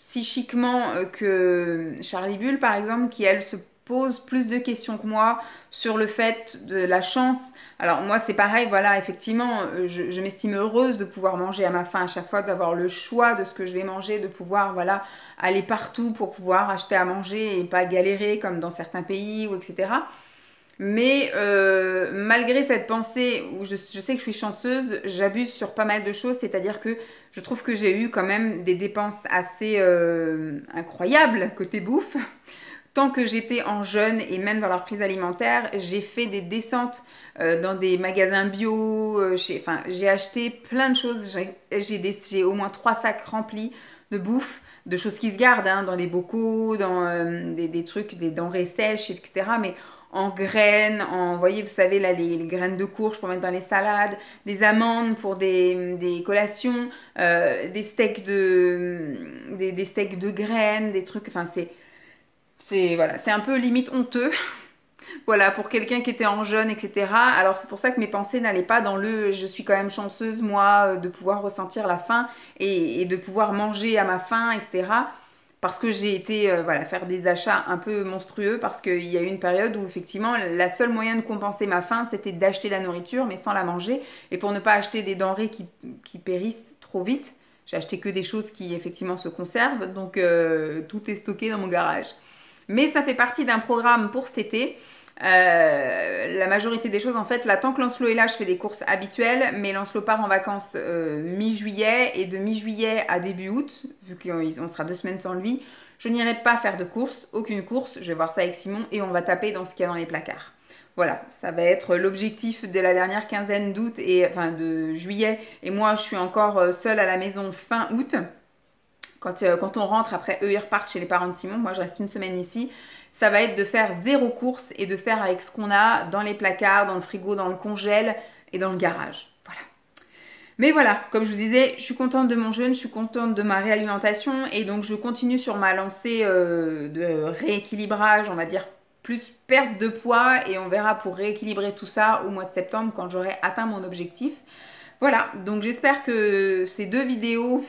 S2: psychiquement que Charlie Bull, par exemple, qui, elle, se pose plus de questions que moi sur le fait de la chance. Alors moi c'est pareil, voilà, effectivement, je m'estime heureuse de pouvoir manger à ma faim à chaque fois, d'avoir le choix de ce que je vais manger, de pouvoir, voilà, aller partout pour pouvoir acheter à manger et pas galérer comme dans certains pays, ou etc. Mais malgré cette pensée où je sais que je suis chanceuse, j'abuse sur pas mal de choses, c'est-à-dire que je trouve que j'ai eu quand même des dépenses assez incroyables côté bouffe. Tant que j'étais en jeûne et même dans la reprise alimentaire, j'ai fait des descentes dans des magasins bio. J'ai acheté plein de choses. J'ai au moins 3 sacs remplis de bouffe, de choses qui se gardent hein, dans des bocaux, dans des trucs, des denrées sèches, etc. Mais en graines, vous voyez, vous savez, là, les graines de courge pour mettre dans les salades, des amandes pour des collations, des steaks de graines, des trucs, enfin, voilà, c'est un peu limite honteux. Voilà, pour quelqu'un qui était en jeûne, etc. Alors c'est pour ça que mes pensées n'allaient pas dans je suis quand même chanceuse, moi, de pouvoir ressentir la faim et de pouvoir manger à ma faim, etc. Parce que j'ai été voilà, faire des achats un peu monstrueux, parce qu'il y a eu une période où effectivement, la seule moyen de compenser ma faim, c'était d'acheter la nourriture, mais sans la manger. Et pour ne pas acheter des denrées qui périssent trop vite, j'ai acheté que des choses qui effectivement se conservent, donc tout est stocké dans mon garage. Mais ça fait partie d'un programme pour cet été. La majorité des choses, en fait, là, tant que Lancelot est là, je fais des courses habituelles, mais Lancelot part en vacances mi-juillet, et de mi-juillet à début août, vu qu'on sera 2 semaines sans lui, je n'irai pas faire de courses, aucune course, je vais voir ça avec Simon, et on va taper dans ce qu'il y a dans les placards. Voilà, ça va être l'objectif de la dernière quinzaine d'août, enfin de juillet, et moi je suis encore seule à la maison fin août. Quand on rentre, après eux ils repartent chez les parents de Simon, moi je reste 1 semaine ici, ça va être de faire 0 course et de faire avec ce qu'on a dans les placards, dans le frigo, dans le congèle et dans le garage. Voilà. Mais voilà, comme je vous disais, je suis contente de mon jeûne, je suis contente de ma réalimentation et donc je continue sur ma lancée de rééquilibrage, on va dire plus perte de poids, et on verra pour rééquilibrer tout ça au mois de septembre quand j'aurai atteint mon objectif. Voilà, donc j'espère que ces 2 vidéos,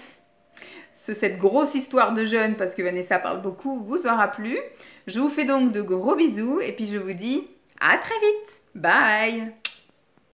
S2: cette grosse histoire de jeûne, parce que Vanessa parle beaucoup, vous aura plu. Je vous fais donc de gros bisous et puis je vous dis à très vite. Bye!